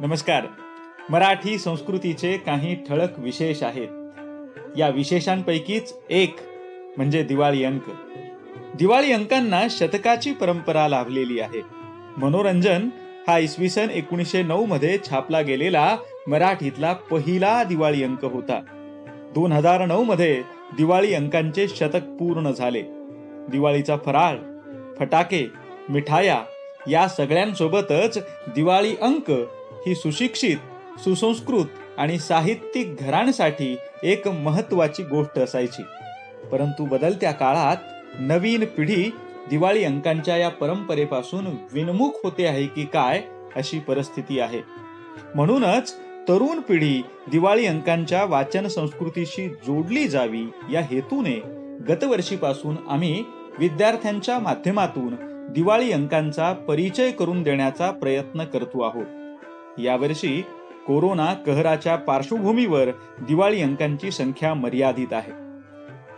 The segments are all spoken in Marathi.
नमस्कार. मराठी संस्कृतीचे काही ठळक विशेष आहेत. या विशेषांपैकीच एक म्हणजे दिवाळी अंक. दिवाळी अंकांना शतकाची परंपरा लाभलेली आहे. मनोरंजन हा इसवी सन 1909 मध्ये छापला गेलेला मराठीतला पहिला दिवाळी अंक होता. 2009 मध्ये दिवाळी अंकांचे शतक पूर्ण झाले. दिवाळीचा फराळ, फटाके, मिठाया या सगळ्यांसोबतच दिवाळी अंक ही सुशिक्षित, सुसंस्कृत आणि साहित्यिक घरांसाठी एक महत्वाची गोष्ट असायची. परंतु बदलत्या काळात नवीन पिढी दिवाळी अंकांच्या या परंपरेपासून विनमुख होते आहे की काय अशी परिस्थिती आहे. म्हणूनच तरुण पिढी दिवाळी अंकांच्या वाचन संस्कृतीशी जोडली जावी या हेतूने गतवर्षीपासून आम्ही विद्यार्थ्यांच्या माध्यमातून दिवाळी अंकांचा परिचय करून देण्याचा प्रयत्न करतो आहोत. यावर्षी कोरोना कहराच्या पार्श्वभूमीवर दिवाळी अंकांची संख्या मर्यादित आहे.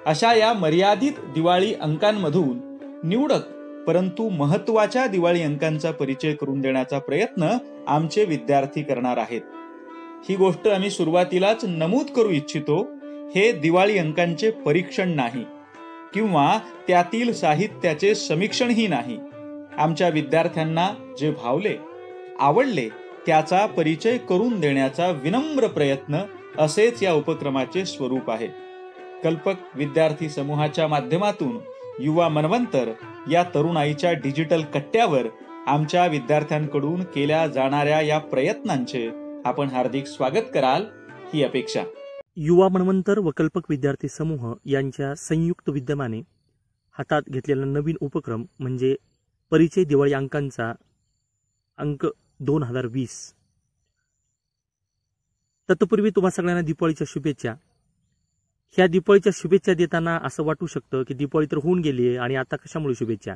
अशा या मर्यादित दिवाळी अंकांमधून निवडक परंतु महत्वाच्या दिवाळी अंकांचा परिचय करून देण्याचा प्रयत्न आमचे विद्यार्थी करणार आहेत. ही गोष्ट आम्ही सुरुवातीलाच नमूद करू इच्छितो. हे दिवाळी अंकांचे परीक्षण नाही किंवा त्यातील साहित्याचे समीक्षणही नाही. आमच्या विद्यार्थ्यांना जे भावले, आवडले त्याचा परिचय करून देण्याचा विनम्र प्रयत्न असेच या उपक्रमाचे स्वरूप आहे. कल्पक विद्यार्थी समूहाच्या माध्यमातून युवा मनवंतर या तरुणाईच्या डिजिटल कट्ट्यावर आमच्या विद्यार्थ्यांकडून केल्या जाणाऱ्या या प्रयत्नांचे आपण हार्दिक स्वागत कराल ही अपेक्षा. युवा मनवंतर व कल्पक विद्यार्थी समूह यांच्या संयुक्त विद्यमाने हातात घेतलेला नवीन उपक्रम म्हणजे परिचय दिवाळी अंकांचा अंक 2020. तत्पूर्वी तुम्हा सगळ्यांना दिवाळीच्या शुभेच्छा. ह्या दिवाळीच्या शुभेच्छा देताना असं वाटू शकतं की दिवाळी तर होऊन गेली आहे आणि आता कशामुळे शुभेच्छा.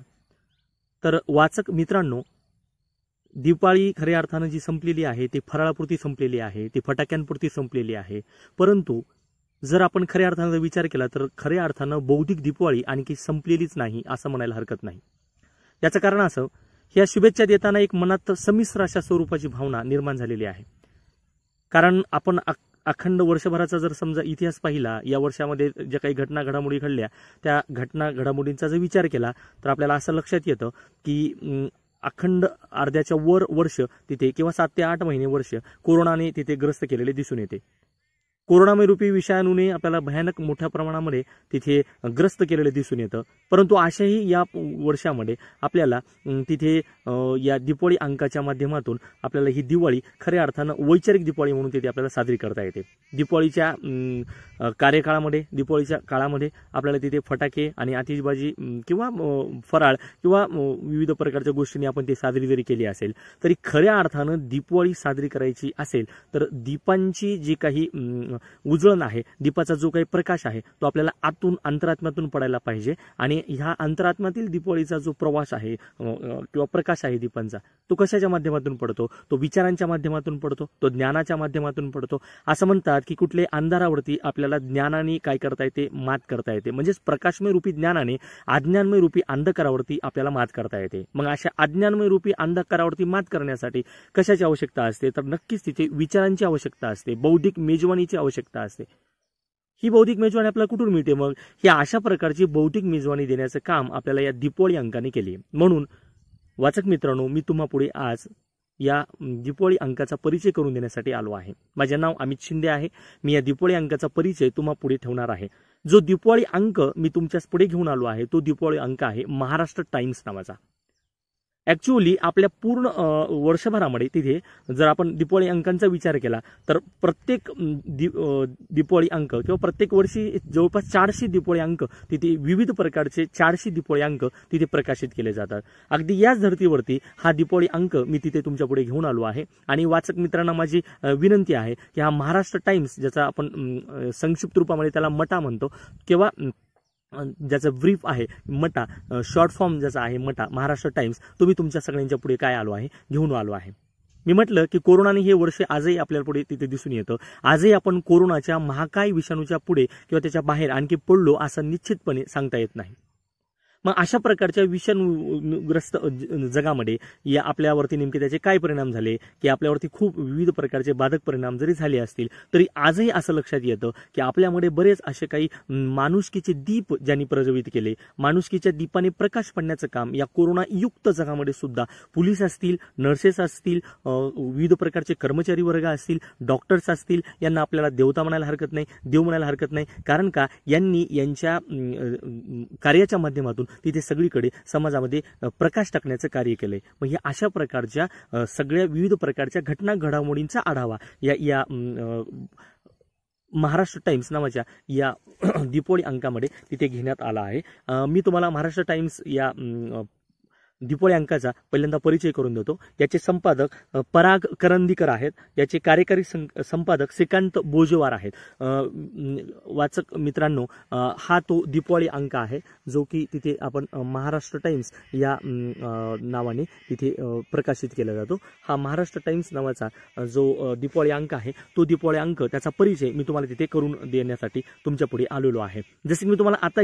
तर वाचक मित्रांनो, दिवाळी खऱ्या अर्थानं जी संपलेली आहे ती फराळापुरती संपलेली आहे, ती फटाक्यांपुरती संपलेली आहे. परंतु जर आपण खऱ्या अर्थानं विचार केला तर खऱ्या अर्थानं बौद्धिक दिवाळी आणखी संपलेलीच नाही असं म्हणायला हरकत नाही. याचं कारण असं, ह्या शुभेच्छा देताना एक मनात संमिश्र अशा स्वरूपाची भावना निर्माण झालेली आहे. कारण आपण अखंड वर्षभराचा जर समजा इतिहास पाहिला, या वर्षामध्ये ज्या काही घटना घडामोडी घडल्या त्या घटना घडामोडींचा जर विचार केला तर आपल्याला असं लक्षात येतं की अखंड अर्ध्याच्या वर वर्ष तिथे किंवा 7 ते 8 महिने वर्ष कोरोनाने तिथे ग्रस्त केलेले दिसून येते. कोरोनामय रूपी विषाणूने आपल्याला भयानक मोठ्या प्रमाणामध्ये तिथे ग्रस्त केलेले दिसून येतं. परंतु अशाही या वर्षामध्ये आपल्याला तिथे या दिवाळी अंकाच्या माध्यमातून आपल्याला ही दिवाळी खऱ्या अर्थानं वैचारिक दिवाळी म्हणून तिथे आपल्याला साजरी करता येते. दिवाळीच्या कार्यकाळामध्ये, दिवाळीच्या काळामध्ये आपल्याला तिथे फटाके आणि आतिषबाजी किंवा फराळ किंवा विविध प्रकारच्या गोष्टींनी आपण ती साजरी जरी केली असेल तरी खऱ्या अर्थानं दिवाळी साजरी करायची असेल तर दीपांची जी काही उजळण आहे, दीपाचा जो काही प्रकाश आहे तो आपल्याला आतून अंतरात्म्यातून पडायला पाहिजे. आणि ह्या अंतरात्म्यातील दिवाळीचा जो प्रवास आहे किंवा प्रकाश आहे दीपांचा, तो कशाच्या माध्यमातून पडतो? तो विचारांच्या माध्यमातून पडतो, तो ज्ञानाच्या माध्यमातून पडतो. असं म्हणतात की कुठले अंधारावरती आपल्याला ज्ञानाने काय करता येते, मात करता येते. म्हणजेच प्रकाशमय रूपी ज्ञानाने अज्ञानमय रूपी अंधकारावरती आपल्याला मात करता येते. मग अशा अज्ञानमय रूपी अंधकारावरती मात करण्यासाठी कशाची आवश्यकता असते? तर नक्कीच तिथे विचारांची आवश्यकता असते, बौद्धिक मेजवानीची आवश्यकता असते. ही बौद्धिक मेजवानी आपल्याला कुठून मिळते? मग ही अशा प्रकारची बौद्धिक मेजवानी देण्याचं काम आपल्याला या दिवाळी अंकाने केले. म्हणून वाचक मित्रांनो, मी तुम्हा पुढे आज या दिवाळी अंकाचा परिचय करून देण्यासाठी आलो आहे. माझे नाव अमित शिंदे आहे. मी या दिवाळी अंकाचा परिचय तुम्हा पुढे ठेवणार आहे. जो दिवाळी अंक मी तुमच्या पुढे घेऊन आलो आहे तो दिवाळी अंक आहे महाराष्ट्र टाइम्स नावाचा. ऍक्च्युअली आपल्या पूर्ण वर्षभरामध्ये तिथे जर आपण दिवाळी अंकांचा विचार केला तर प्रत्येक दिवाळी अंक किंवा प्रत्येक वर्षी जवळपास 400 दिवाळी अंक तिथे विविध प्रकारचे 400 दिवाळी अंक तिथे प्रकाशित केले जातात. अगदी याच धर्तीवरती हा दिवाळी अंक मी तिथे तुमच्या पुढे घेऊन आलो आहे. आणि वाचक मित्रांना माझी विनंती आहे की हा महाराष्ट्र टाइम्स, ज्याचा आपण संक्षिप्त रूपामध्ये त्याला मटा म्हणतो किंवा ज्याचं ब्रीफ आहे मटा, शॉर्ट फॉर्म ज्याचा आहे मटा, महाराष्ट्र टाइम्स, तुम्ही तुमच्या सगळ्यांच्या पुढे काय आलो आहे, घेऊन आलो आहे. मी म्हटलं की कोरोनाने हे वर्ष आजही आपल्याला पुढे तिथे दिसून येतं. आजही आपण कोरोनाच्या महाकाय विषाणूच्या पुढे किंवा त्याच्या बाहेर आणखी पडलो असं निश्चितपणे सांगता येत नाही. मग अशा प्रकारच्या विषाणूग्रस्त जगामध्ये या आपल्यावरती नेमके त्याचे काय परिणाम झाले, की आपल्यावरती खूप विविध प्रकारचे बाधक परिणाम जरी झाले असतील तरी आजही असं लक्षात येतं की आपल्यामध्ये बरेच असे काही माणुसकीचे दीप ज्यांनी प्रज्वलित केले, माणुसकीच्या दीपाने प्रकाश पडण्याचं काम या कोरोना युक्त जगामध्ये सुद्धा पोलीस असतील, नर्सेस असतील, विविध प्रकारचे कर्मचारी वर्ग असतील, डॉक्टर्स असतील, यांना आपल्याला देवता म्हणायला हरकत नाही, देव म्हणायला हरकत नाही. कारण का यांनी यांच्या कार्याच्या माध्यमातून तिथे सगळीकडे समाजामध्ये प्रकाश टाकण्याचं कार्य केलंय. मग हे अशा प्रकारच्या सगळ्या विविध प्रकारच्या घटना घडामोडींचा आढावा या महाराष्ट्र टाइम्स नावाच्या या दीपोळी अंकामध्ये तिथे घेण्यात आला आहे. मी तुम्हाला महाराष्ट्र टाइम्स या दीपोळी अंकाचा पहिल्यांदा परिचय करून देतो. याचे संपादक पराग करंदीकर आहेत. याचे कार्यकारी संपादक श्रीकांत बोजेवार आहेत. वाचक मित्रांनो, हा तो दीपोळी अंक आहे जो की तिथे आपण महाराष्ट्र टाइम्स या नावाने तिथे प्रकाशित केला जातो. हा महाराष्ट्र टाइम्स नावाचा जो दीपोळी अंक आहे तो दीपोळी अंक त्याचा परिचय मी तुम्हाला तिथे करून देण्यासाठी तुमच्या पुढे आलेलो आहे. जसे की मी तुम्हाला आता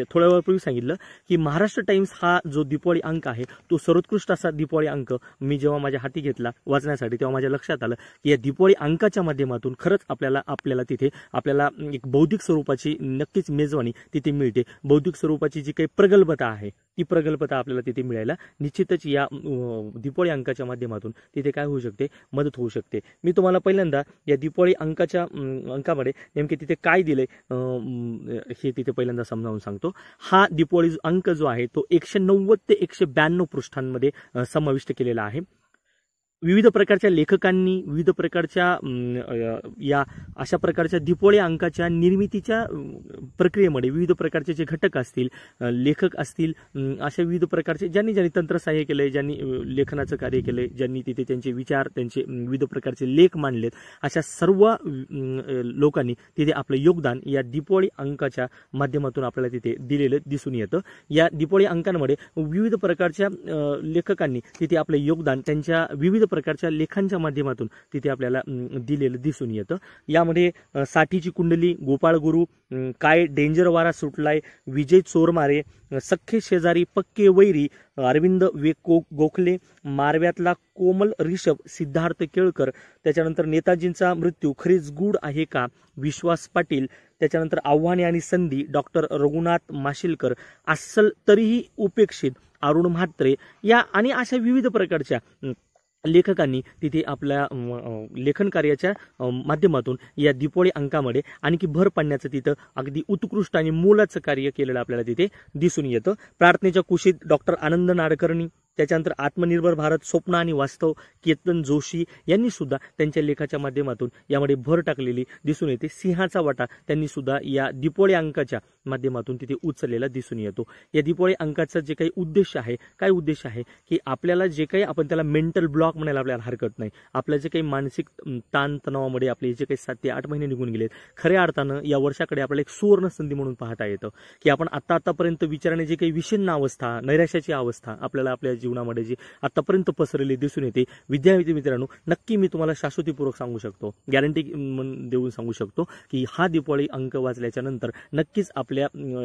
थोड्या वेळापूर्वी सांगितलं की महाराष्ट्र टाइम्स हा जो दीपोळी अंक आहे तो सर्वोत्कृष्ट असा दीपोळी अंक मी जेव्हा माझ्या हाती घेतला वाचण्यासाठी तेव्हा माझ्या लक्षात आलं की या दीपोळी अंकाच्या माध्यमातून खरंच आपल्याला तिथे एक बौद्धिक स्वरूपाची नक्कीच मेजवानी तिथे मिळते. बौद्धिक स्वरूपाची जी काही प्रगल्भता आहे ती प्रगल्भता आपल्याला तिथे मिळायला निश्चितच या दीपोळी अंकाच्या माध्यमातून तिथे काय होऊ शकते, मदत होऊ शकते. मी तुम्हाला पहिल्यांदा या दीपोळी अंकामध्ये नेमके तिथे काय दिले हे तिथे पहिल्यांदा समजावून सांगतो. हा दीपोळी अंक जो आहे तो 190 ते 192 पृष्ठांमध्ये समाविष्ट केलेला आहे. विविध प्रकारच्या लेखकांनी विविध प्रकारच्या या अशा प्रकारच्या दीपोळी अंकाच्या निर्मितीच्या प्रक्रियेमध्ये विविध प्रकारचे जे घटक असतील, लेखक असतील, अशा विविध प्रकारचे ज्यांनी तंत्रसहाय्य केलंय, ज्यांनी लेखनाचं कार्य केलंय, ज्यांनी तिथे त्यांचे विचार, त्यांचे विविध प्रकारचे लेख मांडलेत, अशा सर्व लोकांनी तिथे आपलं योगदान या दीपोळी अंकाच्या माध्यमातून आपल्याला तिथे दिलेलं दिसून येतं. या दीपोळी अंकांमध्ये विविध प्रकारच्या लेखकांनी तिथे आपलं योगदान त्यांच्या विविध प्रकारच्या लेखांच्या माध्यमातून तिथे आपल्याला दिलेलं दिसून येतं. यामध्ये साठीची कुंडली, गोपाळ गुरु, काय डेंजर वारा सुटलाय, विजय चोरमारे, सख्खे शेजारी, पक्के वैरी, अरविंद गोखले, मारव्यातला कोमल रिषभ, सिद्धार्थ केळकर, त्याच्यानंतर नेताजींचा मृत्यू खरीच गूढ आहे का, विश्वास पाटील, त्याच्यानंतर आव्हाने आणि संधी, डॉक्टर रघुनाथ माशिलकर, अस्सल तरीही उपेक्षित, अरुण म्हात्रे, या आणि अशा विविध प्रकारच्या लेखकांनी तिथे आपल्या लेखन कार्याच्या माध्यमातून या दीपोळी अंकामध्ये आणखी भर पाडण्याचं तिथं अगदी उत्कृष्ट आणि मोलाचं कार्य केलेलं आपल्याला तिथे दिसून येतं. प्रार्थनेच्या कुशीत डॉक्टर आनंद नाडकर्णी, त्याच्यानंतर आत्मनिर्भर भारत स्वप्न आणि वास्तव, केतन जोशी यांनी सुद्धा त्यांच्या लेखाच्या माध्यमातून यामध्ये भर टाकलेली दिसून येते. सिंहाचा वाटा त्यांनी सुद्धा या दीपोळी अंकाच्या माध्यमातून तिथे उचललेला दिसून येतो. या दीपोळी अंकाचा जे काही उद्देश आहे, काय उद्देश आहे की आपल्याला जे काही आपण त्याला मेंटल ब्लॉक म्हणायला आपल्याला हरकत नाही, आपल्या जे काही मानसिक ताणतणावामध्ये आपले जे काही 7 ते 8 महिने निघून गेलेत, खऱ्या अर्थानं या वर्षाकडे आपल्याला एक सुवर्ण संधी म्हणून पाहता येतं की आपण आतापर्यंत विचाराने जे काही विषण्ण अवस्था, नैराश्याची अवस्था आपल्याला आपल्या जीवनामध्ये जी आतापर्यंत पसरलेली दिसून येते, विद्यार्थी मित्रांनो, नक्की मी तुम्हाला शाश्वतीपूर्वक सांगू शकतो, गॅरंटी देऊन सांगू शकतो की हा दीपोळी अंक वाचल्याच्या नंतर नक्कीच आपल्या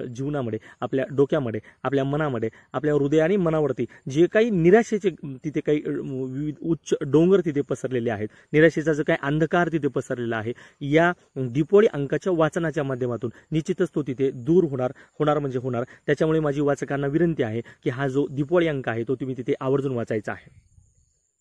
जीवनामध्ये, आपल्या डोक्यामध्ये, आपल्या मनामध्ये, आपल्या हृदय आणि मनावरती जे काही निराशेचे तिथे काही विविध उच्च डोंगर तिथे पसरलेले आहेत, निराशेचा जो काही अंधकार तिथे पसरलेला आहे, या दीपोळी अंकाच्या वाचनाच्या माध्यमातून निश्चितच तो तिथे दूर होणार म्हणजे होणार. त्याच्यामुळे माझी वाचकांना विनंती आहे की हा जो दीपोळी अंक आहे तो तुम्ही तिथे आवर्जून वाचायचा आहे.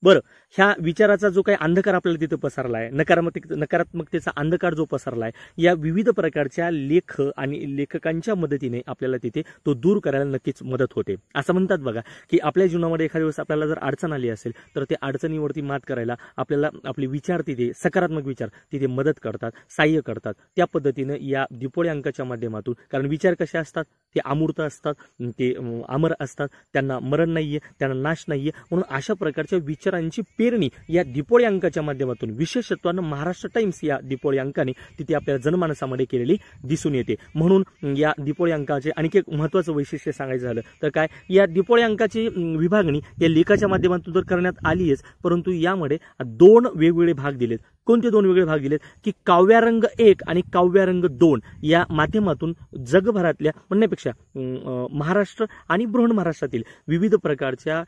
बरं, ह्या विचाराचा जो काही अंधकार आपल्याला तिथे पसरला आहे, नकारात्मकतेचा अंधकार जो पसरला आहे, या विविध प्रकारच्या लेख आणि लेखकांच्या मदतीने आपल्याला तिथे तो दूर करायला नक्कीच मदत होते. असं म्हणतात बघा की आपल्या जीवनामध्ये एखाद्या वेळेस आपल्याला जर अडचण आली असेल तर ते अडचणीवरती मात करायला आपल्याला आपले विचार तिथे, सकारात्मक विचार तिथे मदत करतात, सहाय्य करतात. त्या पद्धतीनं या दीपोळी अंकाच्या माध्यमातून, कारण विचार कसे असतात, ते अमूर्त असतात, ते अमर असतात, त्यांना मरण नाहीये, त्यांना नाश नाहीये. म्हणून अशा प्रकारच्या विचारांची पेरणी या दीपोळी अंकाच्या माध्यमातून, विशेषत्वानं महाराष्ट्र टाइम्स या दीपोळी अंकाने तिथे आपल्या जनमानसामध्ये केलेली दिसून येते. म्हणून या दीपोळी अंकाचे आणखी एक महत्त्वाचं वैशिष्ट्य सांगायचं झालं तर काय, या दीपोळी अंकाची विभागणी या लेखाच्या माध्यमातून तर करण्यात आली आहेच, परंतु यामध्ये 2 वेगवेगळे भाग दिलेत. कोणते दोन वेगळे भाग दिलेत की काव्यारंग 1 आणि काव्यारंग 2 या माध्यमातून जगभरातल्या म्हणण्यापेक्षा महाराष्ट्र आणि बृहण महाराष्ट्रातील विविध प्रकारच्या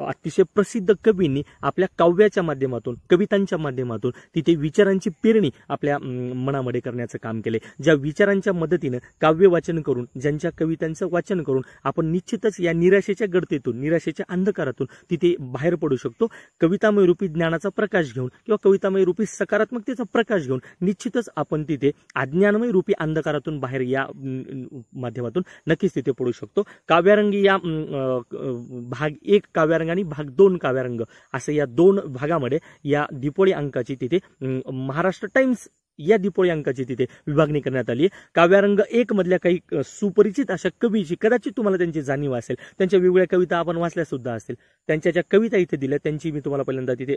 अतिशय प्रसिद्ध कवींनी आपल्या काव्याच्या माध्यमातून कवितांच्या माध्यमातून तिथे विचारांची पेरणी आपल्या मनामध्ये करण्याचं काम केले। ज्या विचारांच्या मदतीने काव्य वाचन करून ज्यांच्या कवितांचं वाचन करून आपण निश्चितच या निराशेच्या गर्तेतून निराशेच्या अंधकारातून तिथे बाहेर पडू शकतो। कवितामय रूपी ज्ञानाचा प्रकाश घेऊन किंवा कवितामय रूपी सकारात्मकतेचा प्रकाश घेऊन निश्चितच आपण तिथे अज्ञानमय रूपी अंधकारातून बाहेर या माध्यमातून नक्कीच तिथे पडू शकतो। काव्यारंग या भाग 1 काव्यारंग आणि भाग 2 काव्यारंग असं या 2 भागामध्ये या दिपोळी अंकाची तिथे महाराष्ट्र टाइम्स या दिपोळी अंकाची तिथे विभागणी करण्यात आली आहे। काव्यारंग 1 मधल्या काही सुपरिचित अशा कवीची कदाचित तुम्हाला त्यांची जाणीव असेल, त्यांच्या वेगवेगळ्या कविता आपण वाचल्या सुद्धा असतील, त्यांच्या ज्या कविता इथे दिल्या त्यांची मी तुम्हाला पहिल्यांदा तिथे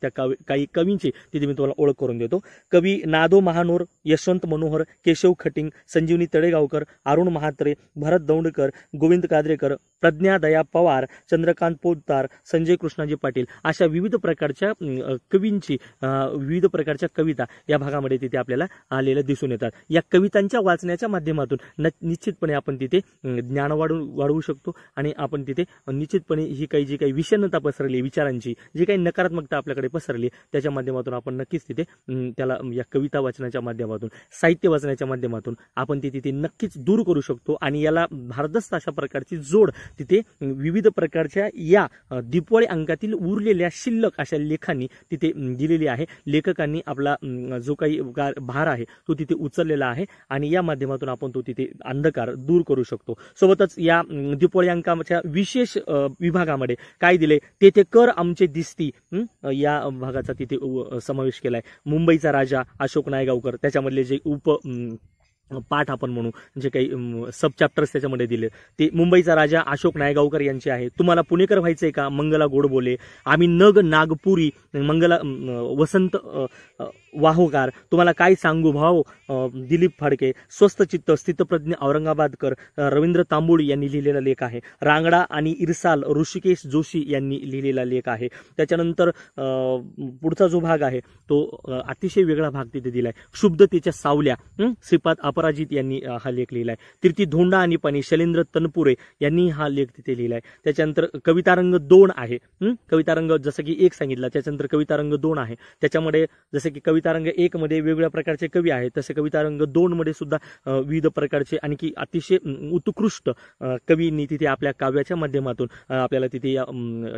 त्या काही कवींची तिथे मी तुम्हाला ओळख करून देतो। कवी नादो महानोर, यशवंत मनोहर, केशव खटिंग, संजीवनी तळेगावकर, अरुण महात्रे, भरत दौंडकर, गोविंद काद्रेकर, प्रज्ञा दया पवार, चंद्रकांत पोद्दार, संजय कृष्णाजी पाटील अशा विविध प्रकारच्या कवींची विविध प्रकारच्या कविता या भागामध्ये तिथे आपल्याला आलेल्या दिसून येतात। या कवितांच्या वाचण्याच्या माध्यमातून निश्चितपणे आपण तिथे ज्ञान वाढवू शकतो आणि आपण तिथे निश्चितपणे ही जी काही विषण्णता पसरली विचारांची, जी काही नकारात्मकता आपल्याकडे पसरली त्याच्या माध्यमातून आपण नक्कीच तिथे त्याला या कविता वाचनाच्या माध्यमातून साहित्य वाचनाच्या माध्यमातून आपण ती तिथे नक्कीच दूर करू शकतो आणि याला भारदस्त अशा प्रकारची जोड तिथे विविध प्रकारच्या या दिपोळी अंकातील उरलेल्या शिल्लक अशा लेखांनी तिथे दिलेली आहे। लेखकांनी आपला जो काही भार आहे तो तिथे उचललेला आहे आणि या माध्यमातून आपण तो तिथे अंधकार दूर करू शकतो। सोबतच या दिपोळी अंकाच्या विशेष विभागामध्ये काय दिले तेथे कर आमचे दिसती या भागाचा तिथे समावेश केलाय। मुंबईचा राजा अशोक नायगावकर, त्याच्यामधले जे पाठ आपण म्हणू जे काही सब चॅप्टर्स त्याच्यामध्ये दिले ते मुंबईचा राजा अशोक नायगावकर यांचे आहे। तुम्हाला पुणेकर व्हायचंय का, मंगला गोडबोले, आम्ही नग नागपुरी, मंगला वसंत वाहोकार, तुम्हाला काय सांगू भाव, दिलीप फाडके, स्वस्थ चित्त स्थितप्रज्ञ औरंगाबादकर, रवींद्र तांबोळी यांनी लिहिलेला लेख आहे। रांगडा आणि इरसाल ऋषिकेश जोशी यांनी लिहिलेला लेख आहे। त्याच्यानंतर पुढचा जो भाग आहे तो अतिशय वेगळा भाग तिथे दिलाय। शुद्धतेच्या सावल्या श्रीपाद अपराजित यांनी हा लेख लिहिलाय। कीर्ती धोंडा आणि पाणी शैलेंद्र तनपुरे यांनी हा लेख तिथे लिहिलाय। त्याच्यानंतर कवितारंग 2 आहे। कवितारंग जसं की 1 सांगितला, त्याच्यानंतर कवितारंग 2 आहे। त्याच्यामध्ये जसं की कवितारंग 1 मध्ये वेगवेगळ्या प्रकारचे कवी आहेत तसे कवितारंग 2 मध्ये सुद्धा विविध प्रकारचे आणखी अतिशय उत्कृष्ट कवींनी तिथे आपल्या काव्याच्या माध्यमातून आपल्याला तिथे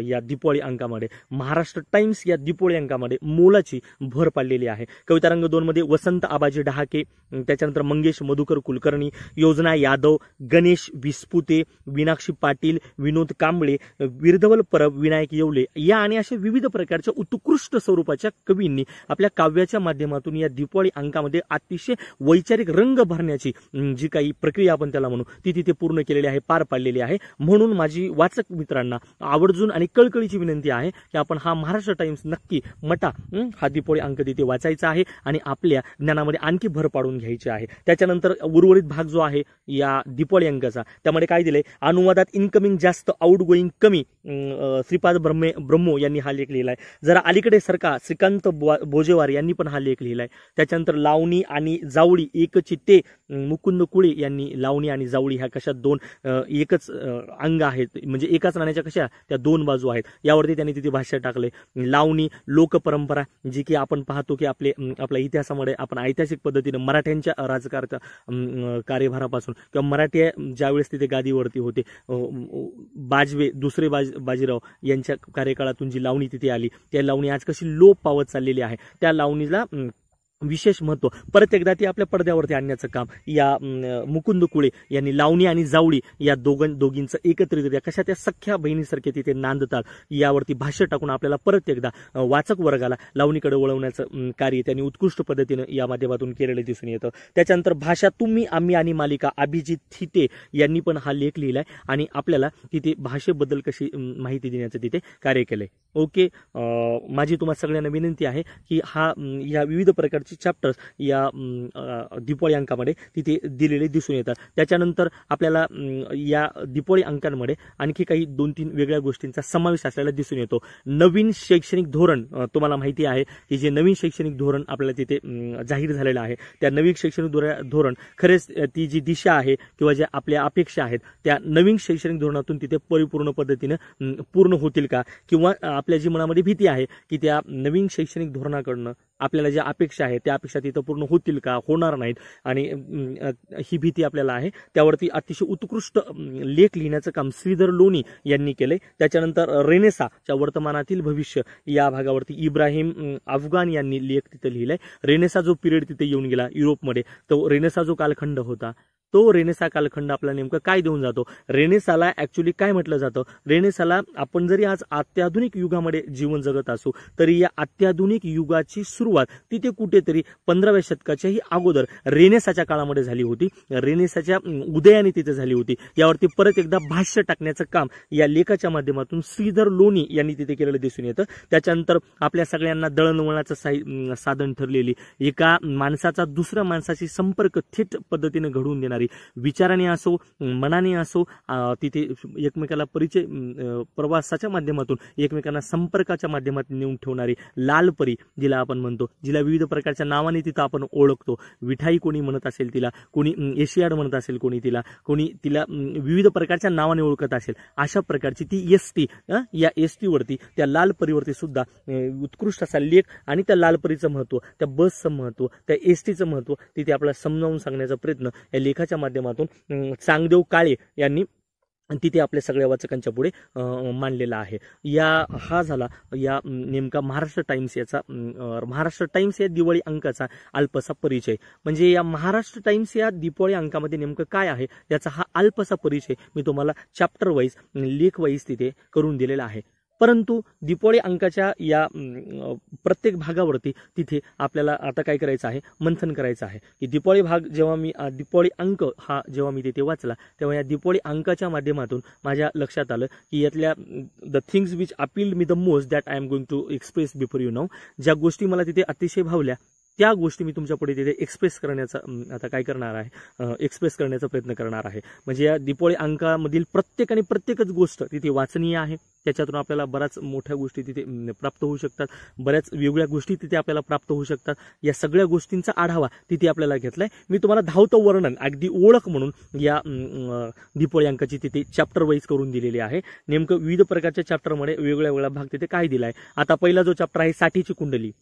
या दिपोळी अंकामध्ये महाराष्ट्र टाइम्स या दिपोळी अंकामध्ये मोलाची भर पाडलेली आहे। कवितारंग 2 मध्ये वसंत आबाजी डहाके, त्याच्यानंतर मंगेश मधुकर कुलकर्णी, योजना यादव, गणेश विस्पुते, मीनाक्षी पाटील, विनोद कांबळे, विरधवल परब, विनायक येवले या आणि अशा विविध प्रकारच्या उत्कृष्ट स्वरूपाच्या कवींनी आपल्या काव्याच्या माध्यमातून या दिपोळी अंकामध्ये अतिशय वैचारिक रंग भरण्याची जी काही प्रक्रिया आपण त्याला म्हणू ती तिथे पूर्ण केलेली आहे, पार पाडलेली आहे। म्हणून माझी वाचक मित्रांना आवर्जून आणि कळकळीची विनंती आहे की आपण हा महाराष्ट्र टाइम्स नक्की मटा हा दिपोळी अंक तिथे वाचायचा आहे आणि आपल्या ज्ञानामध्ये आणखी भर पाडून घ्यायची आहे। त्याच्यानंतर उर्वरित भाग जो आहे या दिपोळी अंकाचा त्यामध्ये काय दिलंय, अनुवादात इनकमिंग जास्त आउट गोईंग कमी, श्रीपाद ब्रह्मो यांनी हा लेख लिहिलाय। जरा अलीकडे सरका श्रीकांत बोजेवार यांनी पण हा लेख लिहिलाय। त्याच्यानंतर लावणी आणि जावळी एक चित्ते, मुकुंद कुळे यांनी लावणी आणि जावळी ह्या कशा दोन एकच अंग आहेत, म्हणजे एकाच नाण्याच्या कशा त्या दोन बाजू आहेत, यावरती त्यांनी तिथे भाष्य टाकले। लावणी लोकपरंपरा जी की आपण पाहतो की आपल्या इतिहासामध्ये आपण ऐतिहासिक पद्धतीने मराठ्यांच्या राजकारच्या कार्यभारापासून किंवा मराठी ज्यावेळेस तिथे गादीवरती होते बाजवे दुसरे बाजीराव यांच्या कार्यकाळातून जी लावणी तिथे आली त्या लावणी आज कशी लोप पावत चाललेली आहे, त्या लावणीला विशेष महत्व परत एकदा ती आपल्या पडद्यावरती आणण्याचं काम या मुकुंद कुळे यांनी लावणी आणि जावळी या दोघींचं एकत्रितरित्या कशा त्या सख्या बहिणीसारखे तिथे नांदतात यावरती भाष्य टाकून आपल्याला परत एकदा वाचक वर्गाला लावणीकडे वळवण्याचं कार्य त्यांनी उत्कृष्ट पद्धतीने या माध्यमातून केलेलं दिसून येतं। त्याच्यानंतर भाषा तुम्ही आम्ही आणि मालिका अभिजित थिटे यांनी पण हा लेख लिहिलाय आणि आपल्याला तिथे भाषेबद्दल कशी माहिती देण्याचं तिथे कार्य केलंय। ओके, माझी तुम्हाला सगळ्यांना विनंती आहे की या विविध प्रकारचे प्रकारचे चॅप्टर्स या दिपोळी अंकामध्ये तिथे दिलेले दिसून येतात. त्याच्यानंतर आपल्याला या दिपोळी अंकांमध्ये आणखी काही 2-3 वेगळ्या गोष्टींचा समावेश असलेला दिसून येतो. नवीन शैक्षणिक धोरण तुम्हाला माहिती आहे की जे नवीन शैक्षणिक धोरण आपल्याला तिथे जाहीर झालेलं आहे, त्या नवीन शैक्षणिक धोरण खरेच ती जी दिशा आहे किंवा ज्या आपल्या अपेक्षा आहेत त्या नवीन शैक्षणिक धोरणातून तिथे परिपूर्ण पद्धतीने पूर्ण होतील का, किंवा आपल्या जी मनामध्ये भीती आहे की त्या नवीन शैक्षणिक धोरणाकडनं आपल्याला ज्या अपेक्षा आहेत त्या अपेक्षा तिथं पूर्ण होतील का, होणार नाहीत, आणि ही भीती आपल्याला आहे. त्यावरती अतिशय उत्कृष्ट लेख लिहिण्याचं काम श्रीधर लोणी यांनी केले. त्याच्यानंतर रेनेसाच्या वर्तमानातील भविष्य या भागावरती इब्राहिम अफगाण यांनी लेख तिथे लिहिलाय. रेनेसा जो पिरियड तिथे येऊन गेला युरोपमध्ये, तो रेनेसा जो कालखंड होता, तो रेनेसा कालखंड आपल्याला नेमकं काय देऊन जातो. रेनेसाला ऍक्च्युली काय म्हटलं जातं, रेनेसाला आपण जरी आज अत्याधुनिक युगामध्ये जीवन जगत असू तरी या अत्याधुनिक युगाची सुरुवात तिथे कुठेतरी 15व्या शतकाच्याही अगोदर रेनेसाच्या काळामध्ये झाली होती, रेनेसाच्या उदयाने तिथे झाली होती. यावरती परत एकदा भाष्य टाकण्याचं काम या लेखाच्या माध्यमातून श्रीधर लोणी यांनी तिथे केलेलं दिसून येतं. त्याच्यानंतर आपल्या सगळ्यांना दळणवळणाचं साधन ठरलेली, एका माणसाचा दुसऱ्या माणसाशी संपर्क थेट पद्धतीने घडवून देणारी, विचाराने असो मनाने असो तिथे एकमेकाला परिचय प्रवासाच्या माध्यमातून एकमेकांना संपर्काच्या माध्यमातून नेऊन ठेवणारी लालपरी जिला आपण म्हणतो, जिला विविध प्रकारच्या नावाने तिथं आपण ओळखतो. विठाई कोणी म्हणत असेल तिला, कोणी एशियाड म्हणत असेल, कोणी तिला विविध प्रकारच्या नावाने ओळखत असेल, अशा प्रकारची ती एसटी, या एसटी वरती त्या लालपरीवरती सुद्धा उत्कृष्ट असा लेख आणि त्या लालपरीचं महत्व, त्या बसचं महत्व, त्या एसटीचं महत्व तिथे आपल्याला समजावून सांगण्याचा प्रयत्न या लेखाच्या माध्यमातून चांगदेव काळे यांनी तिथे आपल्या सगळ्या वाचकांच्या पुढे मांडलेला आहे. हा झाला या नेमका महाराष्ट्र टाइम्स याचा, महाराष्ट्र टाइम्स या दिवाळी अंकाचा अल्पसा परिचय. म्हणजे या महाराष्ट्र टाइम्स या दिवाळी अंकामध्ये नेमकं काय आहे याचा हा अल्पसा परिचय मी तुम्हाला चॅप्टर वाईज, लेख वाईज तिथे करून दिलेला आहे. परंतु दिपोळी अंकाच्या या प्रत्येक भागावरती तिथे आपल्याला आता काय करायचं आहे, मंथन करायचं आहे की दिपोळी भाग जेव्हा मी दिपोळी अंक हा जेव्हा मी तिथे वाचला तेव्हा या दिपोळी अंकाच्या माध्यमातून माझ्या लक्षात आलं की यातल्या the things which appealed me the most that I am going to express before you now, ज्या गोष्टी मला तिथे अतिशय भावल्या त्या गोष्टी मी तुमच्या पुढे तिथे एक्सप्रेस करण्याचा आता काय करणार आहे, एक्सप्रेस करण्याचा प्रयत्न करणार आहे. म्हणजे या दिपोळी अंकामधील प्रत्येकच गोष्ट तिथे वाचनीय आहे. त्याच्यातून आपल्याला बऱ्याच मोठ्या गोष्टी तिथे प्राप्त होऊ शकतात, बऱ्याच वेगवेगळ्या गोष्टी तिथे आपल्याला प्राप्त होऊ शकतात. या सगळ्या गोष्टींचा आढावा तिथे आपल्याला घेतलाय. मी तुम्हाला धावतं वर्णन, अगदी ओळख म्हणून या दिपोळी अंकाची तिथे चॅप्टर वाईज करून दिलेली आहे. नेमकं विविध प्रकारच्या चॅप्टरमध्ये वेगवेगळा भाग तिथे काय दिलाय. आता पहिला जो चॅप्टर आहे साठीची कुंडली.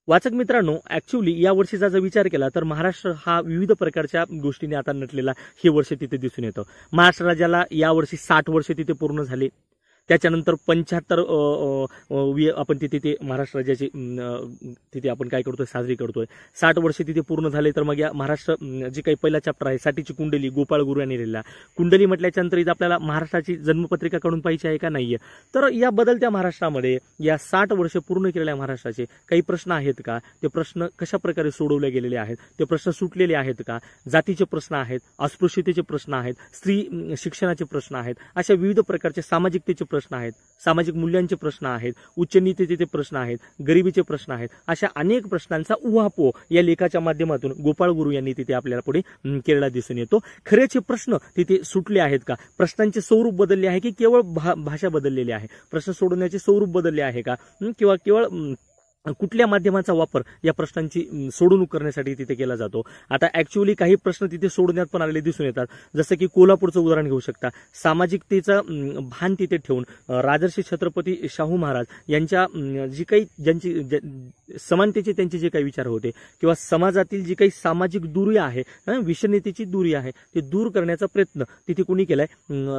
वाचक मित्रांनो, ऍक्च्युली या वर्षीचा जर विचार केला तर महाराष्ट्र हा विविध प्रकारच्या गोष्टींनी आता नटलेला हे वर्ष तिथे दिसून येतं. महाराष्ट्र राज्याला यावर्षी 60 वर्ष तिथे पूर्ण झाले. त्याच्यानंतर 75 आपण तिथे ते महाराष्ट्र राज्याची तिथे आपण काय करतोय, साजरी करतोय. 60 वर्ष तिथे पूर्ण झाले. तर मग या महाराष्ट्र जे काही पहिला चॅप्टर आहे साठीची कुंडली, गोपाळ गुरु यांनी लिहिलेला. कुंडली म्हटल्याच्या नंतर इथं आपल्याला महाराष्ट्राची जन्मपत्रिका काढून पाहिजे आहे का नाहीये. तर या बदलत्या महाराष्ट्रामध्ये या 60 वर्ष पूर्ण केलेल्या महाराष्ट्राचे काही प्रश्न आहेत का, ते प्रश्न कशा प्रकारे सोडवले गेलेले आहेत, ते प्रश्न सुटलेले आहेत का, जातीचे प्रश्न आहेत, अस्पृश्यतेचे प्रश्न आहेत, स्त्री शिक्षणाचे प्रश्न आहेत, अशा विविध प्रकारचे सामाजिकतेचे प्रश्न आहेत, सामाजिक मूल्यांचे प्रश्न आहेत, उच्च नीतीचे प्रश्न आहेत, गरिबीचे प्रश्न आहेत. अशा अनेक प्रश्नांचा उहापोह या लेखाच्या माध्यमातून गोपाळ गुरु यांनी तिथे आपल्याला पुढे केलेला दिसून येतो. खरेचे प्रश्न तिथे सुटले आहेत का, प्रश्नांचे स्वरूप बदलले आहे की केवळ भाषा बदललेली आहे, प्रश्न सोडवण्याचे स्वरूप बदलले आहे का, किंवा केवळ कुठल्या माध्यमाचा वापर या प्रश्नांची सोडवणूक करण्यासाठी तिथे केला जातो. आता ऍक्च्युअली काही प्रश्न तिथे सोडवण्यात पण आलेले दिसून येतात. जसं की कोल्हापूरचं उदाहरण घेऊ शकता. सामाजिकतेचं भान तिथे ठेवून राजर्षी छत्रपती शाहू महाराज यांच्या जी काही ज्यांची समानतेचे त्यांचे जे काही विचार होते किंवा समाजातील जी काही सामाजिक दुरी आहे, विषमतेची दुरी आहे, ते दूर करण्याचा प्रयत्न तिथे कोणी केलाय,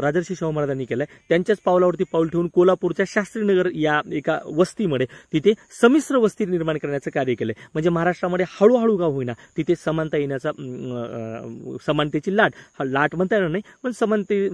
राजर्षी शाहू महाराजांनी केलाय. त्यांच्याच पावलावरती पाऊल ठेवून कोल्हापूरच्या शास्त्रीनगर या एका वस्तीमध्ये तिथे समिश्र वस्ती निर्माण करण्याचं कार्य केलंय. म्हणजे महाराष्ट्रामध्ये हळूहळू का होईना तिथे समानता येण्याचा, समानतेची लाट म्हणता येणार नाही, पण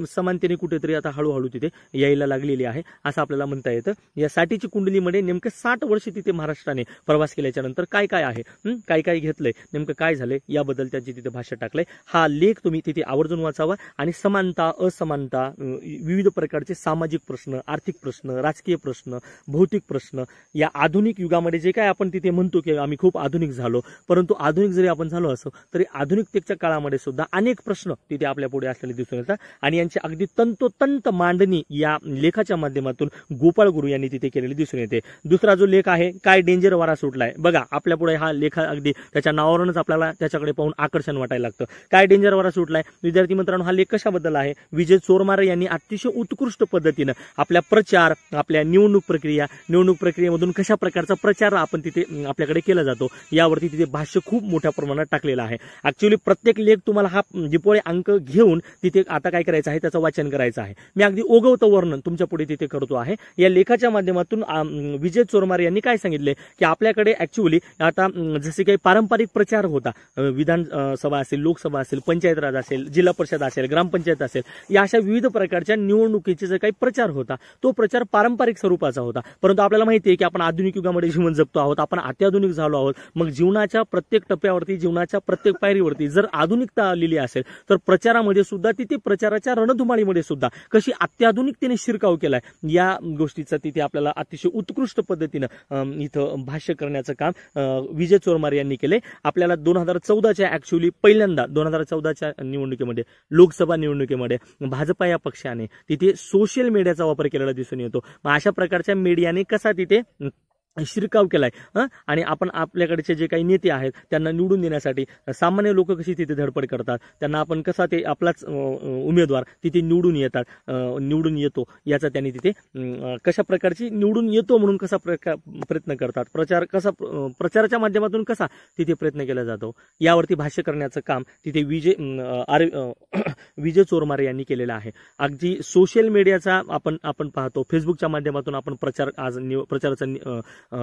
समानतेने कुठेतरी आता हळूहळू तिथे यायला लागलेली आहे असं आपल्याला म्हणता येतं. या साठीची कुंडलीमध्ये नेमकं 60 वर्ष तिथे महाराष्ट्राने प्रवास केल्याच्या नंतर काय काय आहे, काय घेतलंय, नेमकं काय झालंय याबद्दल त्यांची तिथे भाष्य टाकलंय. हा लेख तुम्ही तिथे आवर्जून वाचावा आणि समानता, असमानता, विविध प्रकारचे सामाजिक प्रश्न, आर्थिक प्रश्न, राजकीय प्रश्न, भौतिक प्रश्न या आधुनिक युगामध्ये काळामध्ये जे काय आपण तिथे म्हणतो की आम्ही खूप आधुनिक झालो, परंतु आधुनिक जरी आपण झालो असो तरी आधुनिकतेच्या काळामध्ये सुद्धा अनेक प्रश्न तिथे आपल्या पुढे असलेले दिसून येतात आणि यांची अगदी तंतोतंत मांडणी या लेखाच्या माध्यमातून गोपाळ गुरु यांनी तिथे केलेली दिसून येते. दुसरा जो लेख आहे, काय डेंजर वारा सुटलाय, बघा आपल्या पुढे हा लेख अगदी त्याच्या नावावरूनच आपल्याला त्याच्याकडे पाहून आकर्षण वाटायला लागतं. काय डेंजर वारा सुटलाय, विद्यार्थी मित्रांनो, हा लेख कशाबद्दल आहे? विजय चोरमारे यांनी अतिशय उत्कृष्ट पद्धतीनं आपल्या प्रचार, आपल्या निवडणूक प्रक्रियेमधून कशा प्रकारचा प्रचार आपण तिथे आपल्याकडे केला जातो यावरती तिथे भाष्य खूप मोठ्या प्रमाणात टाकलेलं आहे. ऍक्च्युअली प्रत्येक लेख तुम्हाला हा दिपोळी अंक घेऊन तिथे आता काय करायचं आहे, त्याचं वाचन करायचं आहे. मी अगदी ओघवतं वर्णन तुमच्या पुढे तिथे करतो आहे. या लेखाच्या माध्यमातून विजय चोरमारे यांनी काय सांगितले की आपल्याकडे ऍक्च्युअली आता जसे काही पारंपरिक प्रचार होता, विधानसभा असेल, लोकसभा असेल, पंचायत राज असेल, जिल्हा परिषद असेल, ग्रामपंचायत असेल, या अशा विविध प्रकारच्या निवडणुकीचे जे काही प्रचार होता तो प्रचार पारंपरिक स्वरूपाचा होता. परंतु आपल्याला माहिती आहे की आपण आधुनिक युगामध्ये जीवन जगतो आहोत, आपण अत्याधुनिक झालो आहोत. मग जीवनाच्या प्रत्येक टप्प्यावरती, जीवनाच्या प्रत्येक पायरीवरती जर आधुनिकता आलेली असेल तर प्रचारामध्ये सुद्धा तिथे प्रचाराच्या रणधुमाळीमध्ये सुद्धा कशी अत्याधुनिकतेने शिरकाव केलाय या गोष्टीचं तिथे आपल्याला अतिशय उत्कृष्ट पद्धतीनं इथं भाष्य करण्याचं काम विजय चोरमारे यांनी केले. आपल्याला 2014च्या ऍक्च्युअली पहिल्यांदा 2014च्या निवडणुकीमध्ये, लोकसभा निवडणुकीमध्ये भाजपा या पक्षाने तिथे सोशल मीडियाचा वापर केलेला दिसून येतो. मग अशा प्रकारच्या मीडियाने कसा तिथे शिरकाव केलाय आणि आपण आपल्याकडचे जे काही नेते आहेत त्यांना निवडून देण्यासाठी सामान्य लोक कशी तिथे धडपड करतात, त्यांना आपण कसा ते आपलाच उमेदवार तिथे निवडून येतो याचा त्यांनी तिथे कशा प्रकारची निवडून येतो म्हणून कसा प्रयत्न करतात, प्रचाराच्या माध्यमातून कसा तिथे प्रयत्न केला जातो यावरती भाष्य करण्याचं काम तिथे विजय चोरमारे यांनी केलेलं आहे. अगदी सोशल मीडियाचा आपण पाहतो, फेसबुकच्या माध्यमातून आपण प्रचाराचा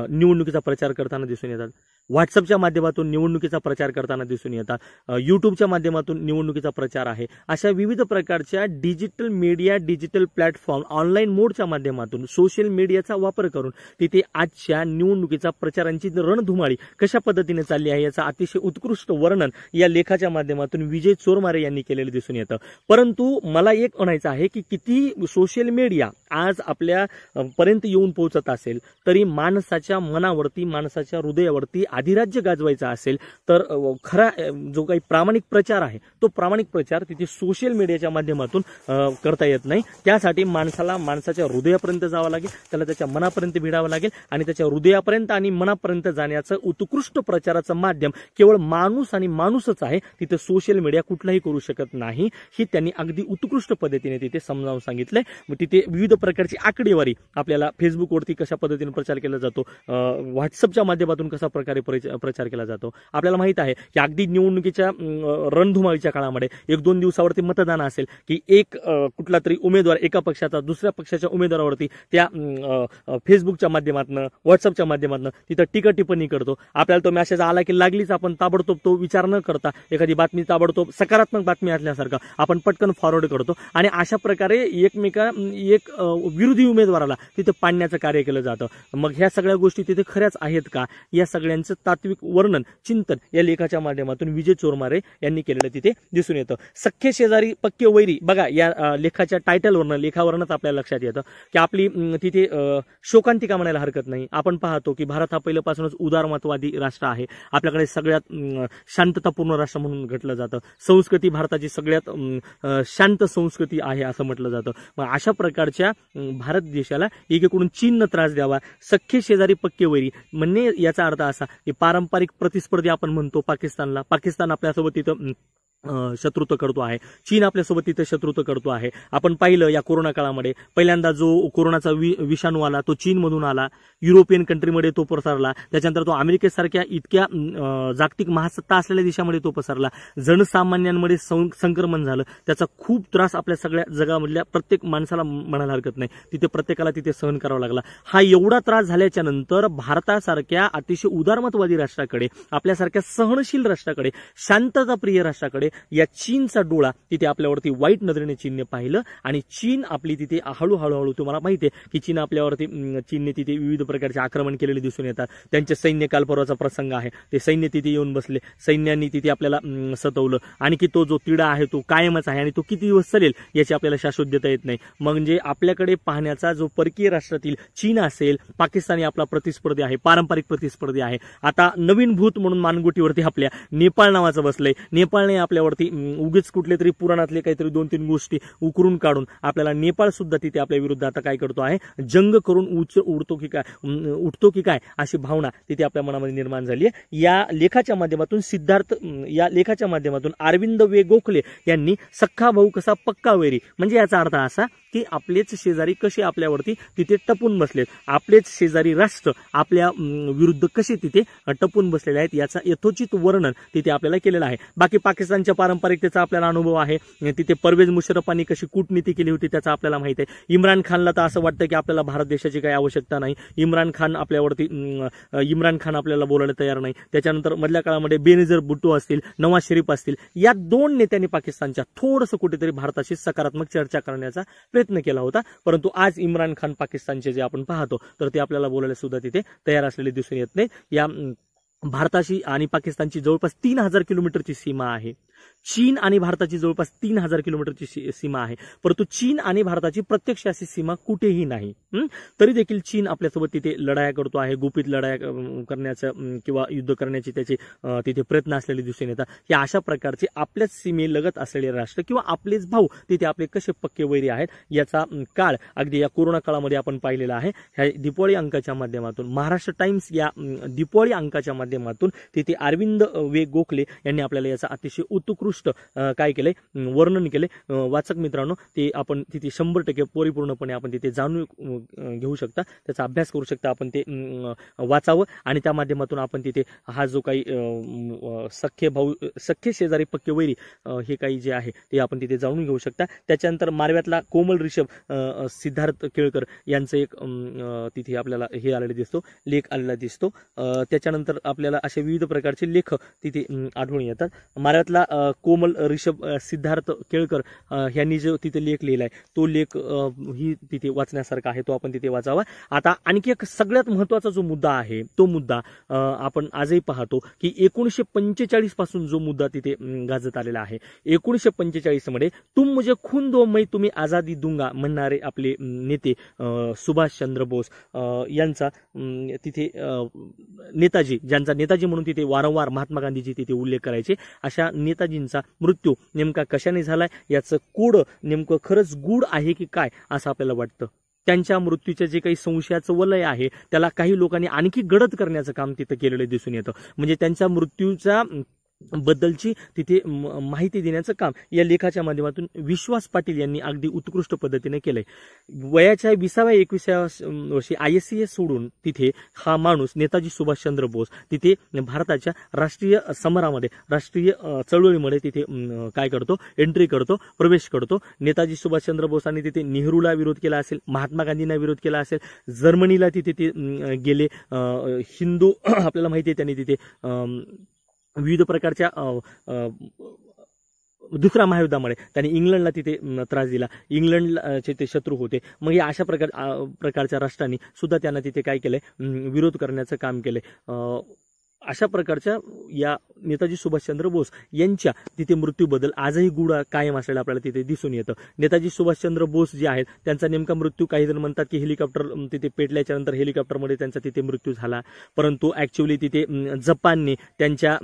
निवडणुकीचा प्रचार करताना दिसून येतात, व्हॉट्सअपच्या माध्यमातून निवडणुकीचा प्रचार करताना दिसून येतात, युट्यूबच्या माध्यमातून निवडणुकीचा प्रचार आहे. अशा विविध प्रकारच्या digital media, digital platform, online मोडच्या माध्यमातून सोशल मीडियाचा वापर करून तिथे आजच्या निवडणुकीचा प्रचारांची रणधुमाळी कशा पद्धतीने चालली आहे याचं अतिशय उत्कृष्ट वर्णन या लेखाच्या माध्यमातून विजय चोरमारे यांनी केलेलं दिसून येतं. परंतु मला एक म्हणायचं आहे की किती सोशल मीडिया आज आपल्या पर्यंत येऊन पोहोचत असेल तरी माणसाच्या मनावरती, माणसाच्या हृदयावरती अधिराज्य गाजवायचा असेल तर खरा जो काही प्रामाणिक प्रचार आहे तो प्रामाणिक प्रचार तिथे सोशल मीडियाच्या माध्यमातून करता येत नाही. त्यासाठी माणसाला माणसाच्या हृदयापर्यंत जावं लागेल, त्याला त्याच्या मनापर्यंत भिडावं लागेल आणि त्याच्या हृदयापर्यंत आणि मनापर्यंत जाण्याचं उत्कृष्ट प्रचाराचं माध्यम केवळ माणूस आणि माणूसच आहे. तिथे सोशल मीडिया कुठलाही करू शकत नाही ही त्यांनी अगदी उत्कृष्ट पद्धतीने तिथे समजावून सांगितलंय. तिथे विविध प्रकारची आकडेवारी आपल्याला फेसबुकवरती कशा पद्धतीने प्रचार केला जातो, व्हॉट्सअपच्या माध्यमातून कसा प्रकारे प्रचार केला जातो. आपल्याला माहित आहे की अगदी निवडणुकीच्या रणधुमाळीच्या काळामध्ये 1-2 दिवसावरती मतदान असेल की एक कुठला तरी उमेदवार एका पक्षाचा दुसऱ्या पक्षाच्या उमेदवारावरती त्या फेसबुकच्या माध्यमातून, व्हॉट्सअपच्या माध्यमातून तिथं टीका टिप्पणी करतो. आपल्याला तो मेसेज आला की लागलीच आपण ताबडतोब तो विचार न करता एखादी बातमी ताबडतोब सकारात्मक बातमी असल्यासारखं आपण पटकन फॉरवर्ड करतो आणि अशा प्रकारे एक विरोधी उमेदवाराला तिथे पाडण्याचं कार्य केलं जातं. मग ह्या सगळ्या गोष्टी तिथे खऱ्याच आहेत का या सगळ्यांचं तात्विक वर्णन, चिंतन या लेखाच्या माध्यमातून विजय चोरमारे यांनी केलेलं तिथे दिसून येतं. सख्खे शेजारी पक्के वैरी, बघा या लेखाच्या लेखावरनच आपल्याला लक्षात येतं की आपली तिथे शोकांतिका म्हणायला हरकत नाही. आपण पाहतो की भारत हा पहिल्यापासूनच उदारमतवादी राष्ट्र आहे. आपल्याकडे सगळ्यात शांततापूर्ण राष्ट्र म्हणून घटलं जातं. संस्कृती भारताची सगळ्यात शांत संस्कृती आहे असं म्हटलं जातं. मग अशा प्रकारच्या भारत देशाला एकीकडून चीननं त्रास द्यावा, सख्खे शेजारी पक्के वैरी म्हणणे याचा अर्थ असा की पारंपरिक प्रतिस्पर्धी आपण म्हणतो पाकिस्तान आपल्यासोबत तिथं शत्रुत्व करतो आहे, चीन आपल्यासोबत तिथे शत्रुत्व करतो आहे. आपण पाहिलं या कोरोना काळामध्ये पहिल्यांदा जो कोरोनाचा विषाणू आला तो चीनमधून आला, युरोपियन कंट्रीमध्ये तो पसरला, त्याच्यानंतर तो अमेरिकेसारख्या इतक्या जागतिक महासत्ता असलेल्या देशामध्ये तो पसरला, जनसामान्यांमध्ये संक्रमण झालं. त्याचा खूप त्रास आपल्या सगळ्या जगामधल्या प्रत्येक माणसाला म्हणायला हरकत नाही, तिथे प्रत्येकाला तिथे सहन करावा लागला. हा एवढा त्रास झाल्याच्या नंतर भारतासारख्या अतिशय उदारमतवादी राष्ट्राकडे, आपल्यासारख्या सहनशील राष्ट्राकडे, शांतताप्रिय राष्ट्राकडे या चीनचा डोळा तिथे आपल्यावरती वाईट नजरेने चीनने पाहिलं आणि चीन आपली तिथे हळूहळू तुम्हाला माहिती आहे की चीनने तिथे विविध प्रकारचे आक्रमण केलेले दिसून येतात. त्यांचे सैन्य काल परवाचा प्रसंग आहे, ते सैन्य तिथे येऊन बसले, सैन्यांनी तिथे आपल्याला सतवलं आणि की तो जो तिढा आहे तो कायमच आहे आणि तो किती दिवस चालेल याची आपल्याला शाश्वत देता येत नाही. म्हणजे आपल्याकडे पाहण्याचा जो परकीय राष्ट्रातील चीन असेल, पाकिस्तानी आपला प्रतिस्पर्धी आहे, पारंपरिक प्रतिस्पर्धी आहे. आता नवीन भूत म्हणून मानगुटीवरती आपल्या नेपाळ नावाचं बसलंय. नेपाळने आपल्यावरती उगीच कुठले तरी पुराणातले काहीतरी 2-3 गोष्टी उकरून काढून आपल्याला नेपाळ सुद्धा तिथे आपल्या विरुद्ध आता काय करतो आहे, जंग करून उठतो की काय अशी भावना तिथे आपल्या मनामध्ये निर्माण झाली आहे. या लेखाच्या माध्यमातून अरविंद वे गोखले यांनी सख्खा भाऊ कसा पक्का वैरी, म्हणजे याचा अर्थ असा की आपलेच शेजारी कसे आपल्यावरती तिथे टपून बसलेत, आपलेच शेजारी राष्ट्र आपल्या विरुद्ध कसे तिथे टपून बसलेले आहेत याचा यथोचित वर्णन तिथे आपल्याला केलेलं आहे. बाकी पाकिस्तानच्या पारंपरिकतेचा आपल्याला अनुभव आहे, तिथे परवेज मुशर्रफांनी कशी कूटनीती केली होती त्याचा आपल्याला माहिती आहे. इम्रान खानला तर असं वाटतं की आपल्याला भारत देशाची काही आवश्यकता नाही, इम्रान खान आपल्याला बोलायला तयार नाही. त्याच्यानंतर मधल्या काळामध्ये बेनझीर भुट्टो असतील, नवाज शरीफ असतील, या 2 नेत्यांनी पाकिस्तानच्या थोडंसं कुठेतरी भारताशी सकारात्मक चर्चा करण्याचा प्रयत्न केला होता. परंतु आज इम्रान खान पाकिस्तानचे जे आपण पाहतो तर ते आपल्याला बोलायला सुद्धा तिथे तयार असलेले दिसून येत नाही. या भारताची आणि पाकिस्तानची जवळपास 3000 किलोमीटरची सीमा आहे. चीन आणि भारताची जवळपास 3000 किलोमीटरची सीमा आहे. परंतु चीन आणि भारताची प्रत्यक्ष अशी सीमा कुठेही नाही. तरी देखील चीन आपल्यासोबत तिथे लढाया करतो आहे, गुपित लढाया करण्याचं किंवा युद्ध करण्याचे त्याचे तिथे प्रयत्न असलेले दिसून येतात. या अशा प्रकारचे आपल्याच सीमेलगत असलेले राष्ट्र किंवा आपलेच भाऊ तिथे आपले कसे पक्के वैरी आहेत याचा काळ अगदी या कोरोना काळामध्ये आपण पाहिलेला आहे. ह्या दिपोळी अंकाच्या माध्यमातून महाराष्ट्र टाइम्स या दिपोळी अंकाच्या माध्यमातून तिथे अरविंद वे गोखले यांनी आपल्याला याचा अतिशय उत्कृष्ट काय केलंय, वर्णन केले. वाचक मित्रांनो, ते आपण तिथे 100% परिपूर्णपणे आपण तिथे जाणून घेऊ शकता, त्याचा अभ्यास करू शकता. आपण ते वाचावं आणि त्या माध्यमातून आपण तिथे हा जो काही सख्खे शेजारी पक्के वैरी हे काही जे आहे ते आपण तिथे जाणून घेऊ शकता. त्याच्यानंतर मारव्यातला कोमल ऋषभ सिद्धार्थ केळकर यांचं एक तिथे आपल्याला हे आलेलं दिसतो, लेख आलेला दिसतो. त्याच्यानंतर आपल्याला असे विविध प्रकारचे लेख तिथे आढळून येतात. मारव्यातला कोमल ऋषभ सिद्धार्थ केळकर यांनी जो तिथे लेख लिहिलाय तो लेख ही तिथे वाचण्यासारखा आहे, तो आपण तिथे वाचावा. आता आणखी एक सगळ्यात महत्वाचा जो मुद्दा आहे तो मुद्दा आपण आजही पाहतो की 1945 पासून जो मुद्दा तिथे गाजत आलेला आहे. 1945 मध्ये तुम मुझे खून दो मैं तुम्हें आजादी दूंगा म्हणणारे आपले नेते सुभाषचंद्र बोस यांचा तिथे नेताजी, ज्यांचा नेताजी म्हणून तिथे वारंवार महात्मा गांधीजी तिथे उल्लेख करायचे, अशा नेताजींचा मृत्यू नेमका कशाने झालाय याचं कोड नेमकं खरंच गूढ आहे की काय असं आपल्याला वाटतं. त्यांच्या मृत्यूचे जे काही संशयाचं वलय आहे त्याला काही लोकांनी आणखी गडद करण्याचं काम तिथं केलेलं दिसून येतं. म्हणजे त्यांच्या मृत्यूचा बद्दलची तिथे माहिती देण्याचं काम या लेखाच्या माध्यमातून विश्वास पाटील यांनी अगदी उत्कृष्ट पद्धतीने केलंय. वयाच्या 20व्या-21व्या वर्षी ISCS सोडून तिथे हा माणूस नेताजी सुभाषचंद्र बोस तिथे भारताच्या राष्ट्रीय समरामध्ये, राष्ट्रीय चळवळीमध्ये तिथे काय करतो, एंट्री करतो, प्रवेश करतो. नेताजी सुभाषचंद्र बोसांनी तिथे नेहरूला विरोध केला असेल, महात्मा गांधींना विरोध केला असेल, जर्मनीला तिथे ते गेले, हिंदू आपल्याला माहिती आहे त्यांनी तिथे विविध प्रकारच्या दुसऱ्या महायुद्धामध्ये त्यांनी इंग्लंडला तिथे त्रास दिला, इंग्लंडचे ते शत्रू होते. मग या अशा प्रकारच्या राष्ट्रांनी सुद्धा त्यांना तिथे काय केलंय, विरोध करण्याचं काम केलंय. अशा प्रकारच्या या नेताजी सुभाषचंद्र बोस यांच्या तिथे मृत्यूबद्दल आजही गूढ कायम असलेला आपल्याला तिथे दिसून येतं. नेताजी सुभाषचंद्र बोस जे आहेत त्यांचा नेमका मृत्यू, काही जण म्हणतात की हेलिकॉप्टर तिथे पेटल्याच्या नंतर हेलिकॉप्टरमध्ये त्यांचा तिथे मृत्यू झाला, परंतु ऍक्च्युअली तिथे जपानने त्यांच्या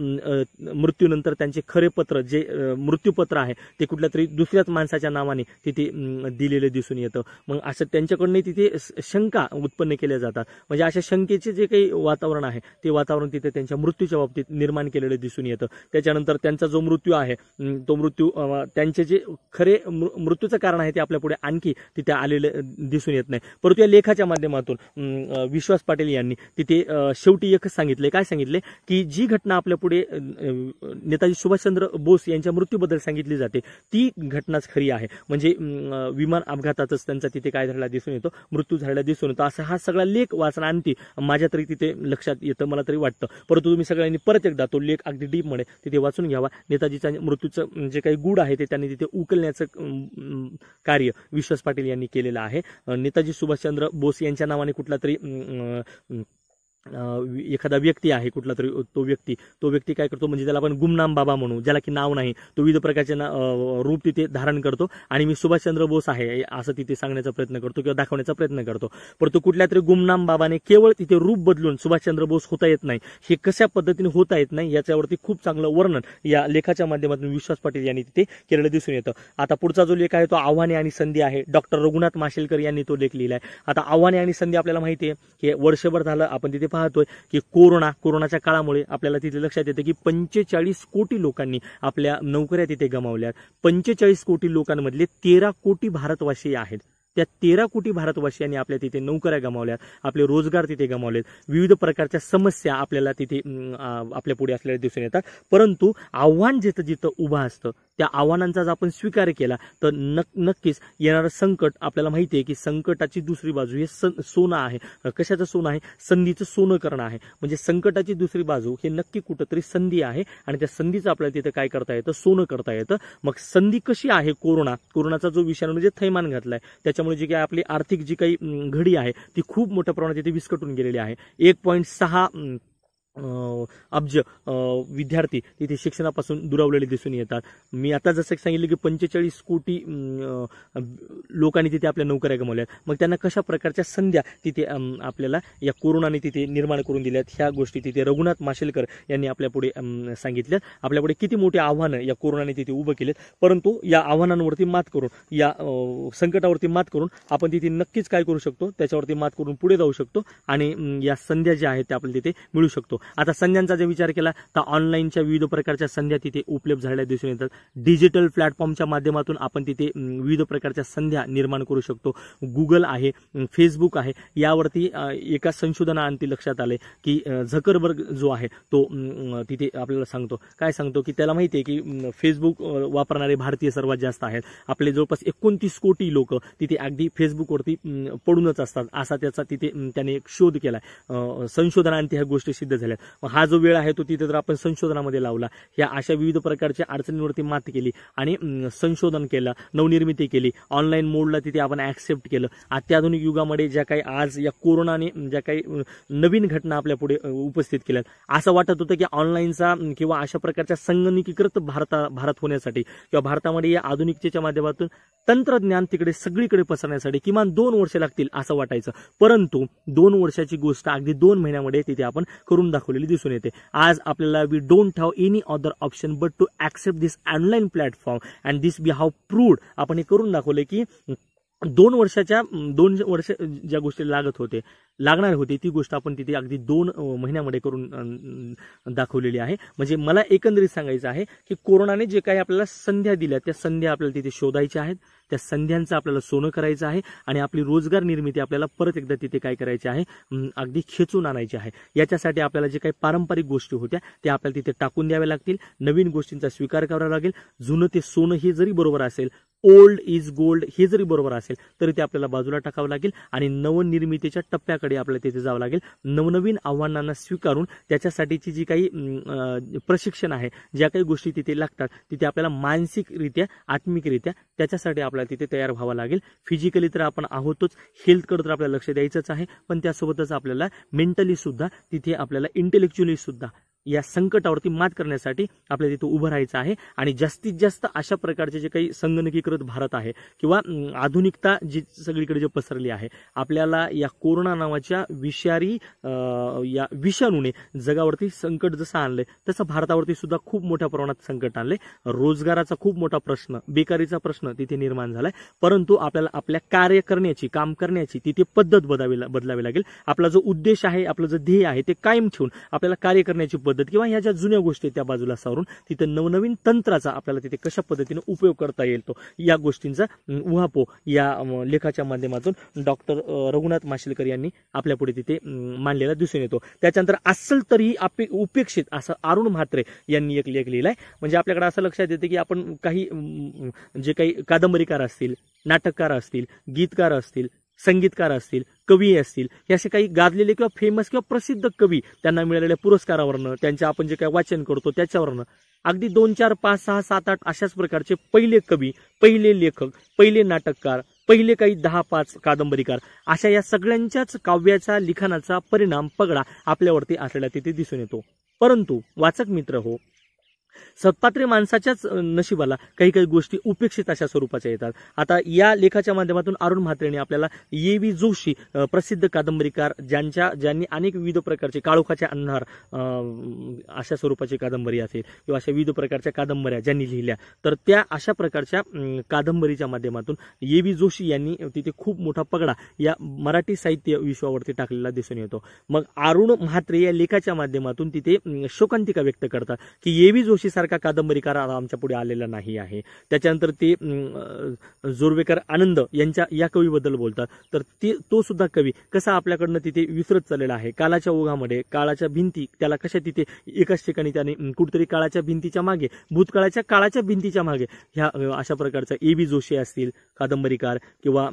मृत्यूनंतर त्यांचे खरे पत्र, जे मृत्यूपत्र आहे ते कुठल्या तरी दुसऱ्याच माणसाच्या नावाने तिथे दिलेले दिसून येतं. मग असं त्यांच्याकडून तिथे शंका उत्पन्न केल्या जातात. म्हणजे अशा शंकेचे जे काही वातावरण आहे ते वातावरण तिथे त्यांच्या मृत्यूच्या बाबतीत निर्माण केलेले दिसून येतं. त्याच्यानंतर त्यांचा जो मृत्यू आहे तो मृत्यू, त्यांचे जे खरे मृत्यूचं कारण आहे ते आपल्या पुढे आणखी तिथे आलेले दिसून येत नाही. परंतु या लेखाच्या माध्यमातून विश्वास पाटील यांनी तिथे शेवटी एकच सांगितले, काय सांगितले की जी घटना आपल्या पुढे नेताजी सुभाषचंद्र बोस यांच्या मृत्यूबद्दल सांगितली जाते ती घटनाच खरी आहे. म्हणजे विमान अपघातातच त्यांचा तिथे काय झालेला दिसून येतो, मृत्यू झालेला दिसून येतो. असा हा सगळा लेख वाचनाअंती माझ्या तरी तिथे लक्षात येतं, मला तरी वाटतं. परंतु तुम्ही सगळ्यांनी परत एकदा तो लेख अगदी डीपमध्ये तिथे वाचून घ्यावा. नेताजीच्या मृत्यूचं जे काही गूढ आहे ते त्यांनी तिथे उकलण्याचं कार्य विश्वास पाटील यांनी केलेलं आहे. नेताजी सुभाषचंद्र बोस यांच्या नावाने कुठला तरी एखादा व्यक्ती आहे, कुठला तरी तो व्यक्ती काय करतो, म्हणजे त्याला आपण गुमनाम बाबा म्हणू, ज्याला की नाव नाही, तो विविध प्रकारचे रूप तिथे धारण करतो आणि मी सुभाषचंद्र बोस आहे असं तिथे सांगण्याचा प्रयत्न करतो किंवा दाखवण्याचा प्रयत्न करतो. परंतु कुठल्या तरी गुमनाम बाबाने केवळ तिथे रूप बदलून सुभाषचंद्र बोस होता येत नाही, हे कशा पद्धतीने होता येत नाही याच्यावरती खूप चांगलं वर्णन या लेखाच्या माध्यमातून विश्वास पाटील यांनी तिथे केलेलं दिसून येतं. आता पुढचा जो लेख आहे तो आव्हाने आणि संधी आहे. डॉक्टर रघुनाथ माशेलकर यांनी तो लेख लिहिलाय. आता आव्हाने आणि संधी आपल्याला माहिती आहे की वर्षभर झालं आपण तिथे पाहतोय की कोरोनाच्या काळामुळे आपल्याला तिथे लक्षात येतं की 45 कोटी लोकांनी आपल्या नोकऱ्या तिथे गमावल्या. 45 कोटी लोकांमधले 13 कोटी भारतवासी आहेत. त्या 13 कोटी भारतवासियांनी आपल्या तिथे नोकऱ्या गमावल्यात, आपले रोजगार तिथे गमावलेत, विविध प्रकारच्या समस्या आपल्याला तिथे आपल्या पुढे असलेल्या दिसून येतात. परंतु आव्हान जिथं जिथं उभं असतं त्या आव्हानांचा जर आपण स्वीकार केला तर नक्कीच येणारं संकट आपल्याला माहिती आहे की संकटाची दुसरी बाजू हे सोनं आहे. कशाचं सोनं आहे? संधीचं सोनं करणं आहे. म्हणजे संकटाची दुसरी बाजू हे नक्की कुठंतरी संधी आहे आणि त्या संधीचं आपल्याला तिथे काय करता येतं? सोनं करता येतं. मग संधी कशी आहे? कोरोनाचा जो विषाणूने जे थैमान घातलाय त्याच्यामुळे जी काही आपली आर्थिक जी काही घडी आहे ती खूप मोठ्या प्रमाणात तिथे विस्कटून गेलेली आहे. 1.6 अब्ज विद्यार्थी तिथे शिक्षणापासून दुरावलेले दिसून येतात. मी आता जसं सांगितलं की 45 कोटी लोकांनी तिथे आपल्या नोकऱ्या गमावल्या. मग त्यांना कशा प्रकारच्या संध्या तिथे आपल्याला या कोरोनाने तिथे निर्माण करून दिल्यात, ह्या गोष्टी तिथे रघुनाथ माशेलकर यांनी आपल्या पुढे सांगितल्यात. आपल्यापुढे किती मोठी आव्हानं या कोरोनाने तिथे उभं केलेत, परंतु या आव्हानांवरती मात करून, या संकटावरती मात करून आपण तिथे नक्कीच काय करू शकतो? त्याच्यावरती मात करून पुढे जाऊ शकतो आणि या संध्या ज्या आहेत त्या आपल्याला तिथे मिळू शकतो. आता संध्यांचा जर विचार केला तर ऑनलाईनच्या विविध प्रकारच्या संध्या तिथे उपलब्ध झालेल्या दिसून येतात. डिजिटल प्लॅटफॉर्मच्या माध्यमातून आपण तिथे विविध प्रकारच्या संध्या निर्माण करू शकतो. गुगल आहे, फेसबुक आहे. यावरती एका संशोधनाअंती लक्षात आले की झकरबर्ग जो आहे तो तिथे आपल्याला सांगतो की त्याला माहिती आहे की फेसबुक वापरणारे भारतीय सर्वात जास्त आहेत. आपले जवळपास 29 कोटी लोक तिथे अगदी फेसबुकवरती पडूनच असतात, असा त्याचा तिथे त्याने एक शोध केलाय. संशोधनाअंती ह्या गोष्टी सिद्ध झाल्या. हा जो वेळ आहे तो तिथे जर आपण संशोधनामध्ये लावला, ह्या अशा विविध प्रकारच्या अडचणींवरती मात केली आणि संशोधन केलं, नवनिर्मिती केली, ऑनलाईन मोडला तिथे आपण ऍक्सेप्ट केलं. अत्याधुनिक युगामध्ये ज्या काही आज या कोरोनाने ज्या काही नवीन घटना आपल्या पुढे उपस्थित केल्यात, असं वाटत होतं की ऑनलाईनचा किंवा अशा प्रकारच्या संगणकीकृत भारत होण्यासाठी किंवा भारतामध्ये या आधुनिकतेच्या माध्यमातून तंत्रज्ञान तिकडे सगळीकडे पसरण्यासाठी किमान 2 वर्ष लागतील असं वाटायचं. परंतु 2 वर्षाची गोष्ट अगदी 2 महिन्यामध्ये तिथे आपण करून दाखवलेली दिसून येते. आज आपल्याला we don't have any other option but to accept this online platform and this we have proved. आपण हे करून दाखवले की 2 वर्ष ज्या गोष्टी लागणार होते ती गोष्ट आपण तिथे अगदी 2 महिन्यामध्ये करून दाखवलेली आहे. म्हणजे मला एकंदरीत सांगायचं आहे की कोरोनाने जे काही आपल्याला संध्या दिल्या त्या संध्या आपल्याला तिथे शोधायच्या आहेत, त्या संध्यांचं आपल्याला सोनं करायचं आहे आणि आपली रोजगार निर्मिती आपल्याला परत एकदा तिथे काय करायची आहे? अगदी खेचून आणायची आहे. याच्यासाठी आपल्याला जे काही पारंपरिक गोष्टी होत्या त्या आपल्याला तिथे टाकून द्याव्या लागतील. नवीन गोष्टींचा स्वीकार करावा लागेल. जुनं ते सोनं हे जरी बरोबर असेल, ओल्ड इज गोल्ड हे जरी बरोबर असेल तरी ते आपल्याला बाजूला टाकावं लागेल आणि नवनिर्मितीच्या टप्प्याकडे आपल्याला तिथे जावं लागेल. नवनवीन आव्हानांना स्वीकारून त्याच्यासाठीची जी काही प्रशिक्षण आहे, ज्या काही गोष्टी तिथे लागतात तिथे आपल्याला मानसिकरित्या, आत्मिकरित्या त्याच्यासाठी आपल्याला तिथे तयार व्हावं लागेल. फिजिकली तर आपण आहोतच, हेल्थकडे तर आपल्याला लक्ष द्यायचंच आहे, पण त्यासोबतच आपल्याला मेंटली सुद्धा तिथे आपल्याला इंटेलेक्च्युअली सुद्धा या संकटावरती मात करण्यासाठी आपल्याला तिथे उभं राहायचं आहे. आणि जास्तीत जास्त अशा प्रकारचे जे काही संगणकीकृत भारत आहे किंवा आधुनिकता जी सगळीकडे जे पसरली आहे, आपल्याला या कोरोना नावाच्या विषारी या विषाणूने जगावरती संकट जसं आणलंय तसं भारतावरती सुद्धा खूप मोठ्या प्रमाणात संकट आणलंय. रोजगाराचा खूप मोठा प्रश्न, बेकारीचा प्रश्न तिथे निर्माण झालाय. परंतु आपल्याला आपल्या कार्य करण्याची, काम करण्याची तिथे पद्धत बदलावी लागेल. आपला जो उद्देश आहे, आपलं जे ध्येय आहे ते कायम ठेवून आपल्याला कार्य करण्याची पद्धत किंवा ह्या ज्या जुन्या गोष्टी त्या बाजूला सारून तिथे नवनवीन तंत्राचा आपल्याला तिथे कशा पद्धतीने उपयोग करता येईल तो या गोष्टींचा उहापोह या लेखाच्या माध्यमातून डॉक्टर रघुनाथ माशेलकर यांनी आपल्या पुढे तिथे मांडलेला दिसून येतो. त्याच्यानंतर अस्सल तरी उपेक्षित असं अरुण म्हात्रे यांनी एक लेख लिहिलाय. म्हणजे आपल्याकडे असं लक्षात येते की आपण काही जे काही कादंबरीकार असतील, नाटककार असतील, गीतकार असतील, संगीतकार असतील, कवी असतील, हे असे काही गाजलेले किंवा फेमस किंवा प्रसिद्ध कवी, त्यांना मिळालेल्या पुरस्कारावरनं, त्यांच्या आपण जे काही वाचन करतो त्याच्यावरनं अगदी 2, 4, 5, 6, 7, 8 अशाच प्रकारचे पहिले कवी, पहिले लेखक, पहिले नाटककार, पहिले काही 10, 5 कादंबरीकार, अशा या सगळ्यांच्याच काव्याचा लिखाणाचा परिणाम पगडा आपल्यावरती असलेला तिथे दिसून येतो. परंतु वाचक मित्र हो, सत्पात्री माणसाच्याच नशिबाला काही काही गोष्टी उपेक्षित अशा स्वरूपाच्या येतात. आता या लेखाच्या माध्यमातून अरुण म्हात्रेने आपल्याला ए.व्ही. जोशी, प्रसिद्ध कादंबरीकार, ज्यांनी अनेक विविध प्रकारचे काळोखाचे अंधार अशा स्वरूपाची कादंबरी असेल किंवा अशा विविध प्रकारच्या कादंबऱ्या ज्यांनी लिहिल्या, तर त्या अशा प्रकारच्या कादंबरीच्या माध्यमातून ए.व्ही. जोशी यांनी तिथे खूप मोठा पगडा या मराठी साहित्य विश्वावरती टाकलेला दिसून येतो. मग अरुण म्हात्रे या लेखाच्या माध्यमातून तिथे शोकांतिका व्यक्त करतात की ए.व्ही. जोशी सारखा कादंबरीकार आमच्या पुढे आलेला नाही आहे. त्याच्यानंतर ते जोरवेकर आनंद यांच्या या कवीबद्दल बोलतात. तर तो सुद्धा कवी कसा आपल्याकडनं तिथे विसरत चाललेला आहे. काळाच्या ओघामध्ये काळाच्या भिंती त्याला कशा तिथे एकाच ठिकाणी त्याने कुठेतरी काळाच्या भिंतीच्या मागे, भूतकाळाच्या काळाच्या भिंतीच्या मागे ह्या अशा प्रकारचा ए.व्ही. जोशी असतील कादंबरीकार किंवा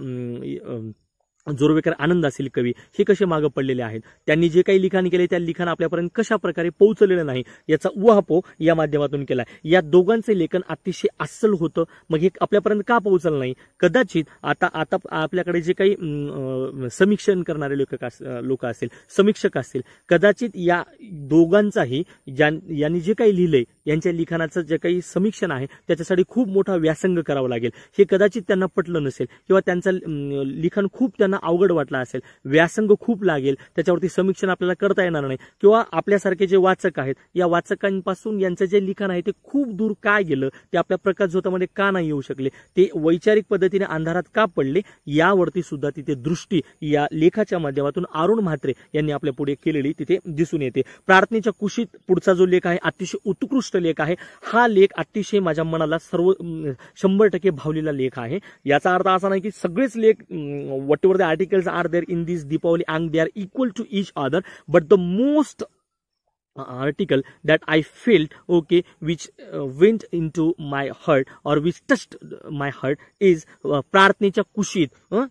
जोरवेकर आनंद असतील कवी, हे कसे मागे पडलेले आहेत. त्यांनी जे काही लिखाण केले त्या लिखाण आपल्यापर्यंत कशा प्रकारे पोहोचलेलं नाही याचा उहापोह या माध्यमातून केला. या दोघांचे लेखन अतिशय अस्सल होतं. मग हे आपल्यापर्यंत का पोहोचलं नाही? कदाचित आता आपल्याकडे जे काही समीक्षण करणारे लोक असतील, समीक्षक असतील, कदाचित या दोघांचाही यांनी जे काही लिहिलंय यांच्या लिखाणाचं जे काही समीक्षण आहे त्याच्यासाठी खूप मोठा व्यासंग करावा लागेल. हे कदाचित त्यांना पटलं नसेल किंवा त्यांचं लिखाण खूप त्यांना अवघड वाटला असेल, व्यासंग खूप लागेल, त्याच्यावरती समीक्षण आपल्याला करता येणार नाही. किंवा आपल्यासारखे जे वाचक आहेत या वाचकांपासून यांचं जे लिखाण आहे ते खूप दूर का गेलं, ते आपल्या प्रकाशझोतामध्ये का नाही येऊ शकले, ते वैचारिक पद्धतीने अंधारात का पडले, यावरती सुद्धा तिथे दृष्टी या लेखाच्या माध्यमातून अरुण म्हात्रे यांनी आपल्या पुढे केलेली तिथे दिसून येते. प्रार्थनेच्या कुशीत पुढचा जो लेख आहे अतिशय उत्कृष्ट लेख आहे. हा लेख अतिशय माझ्या मनाला 100% भावलेला लेख आहे. याचा अर्थ असा नाही की सगळेच लेख whatever the articles are there in this Deepavali and they are equal to each other, but the most article that I felt which went into my heart or which touched my heart is प्रार्थनेच्या कुशीत,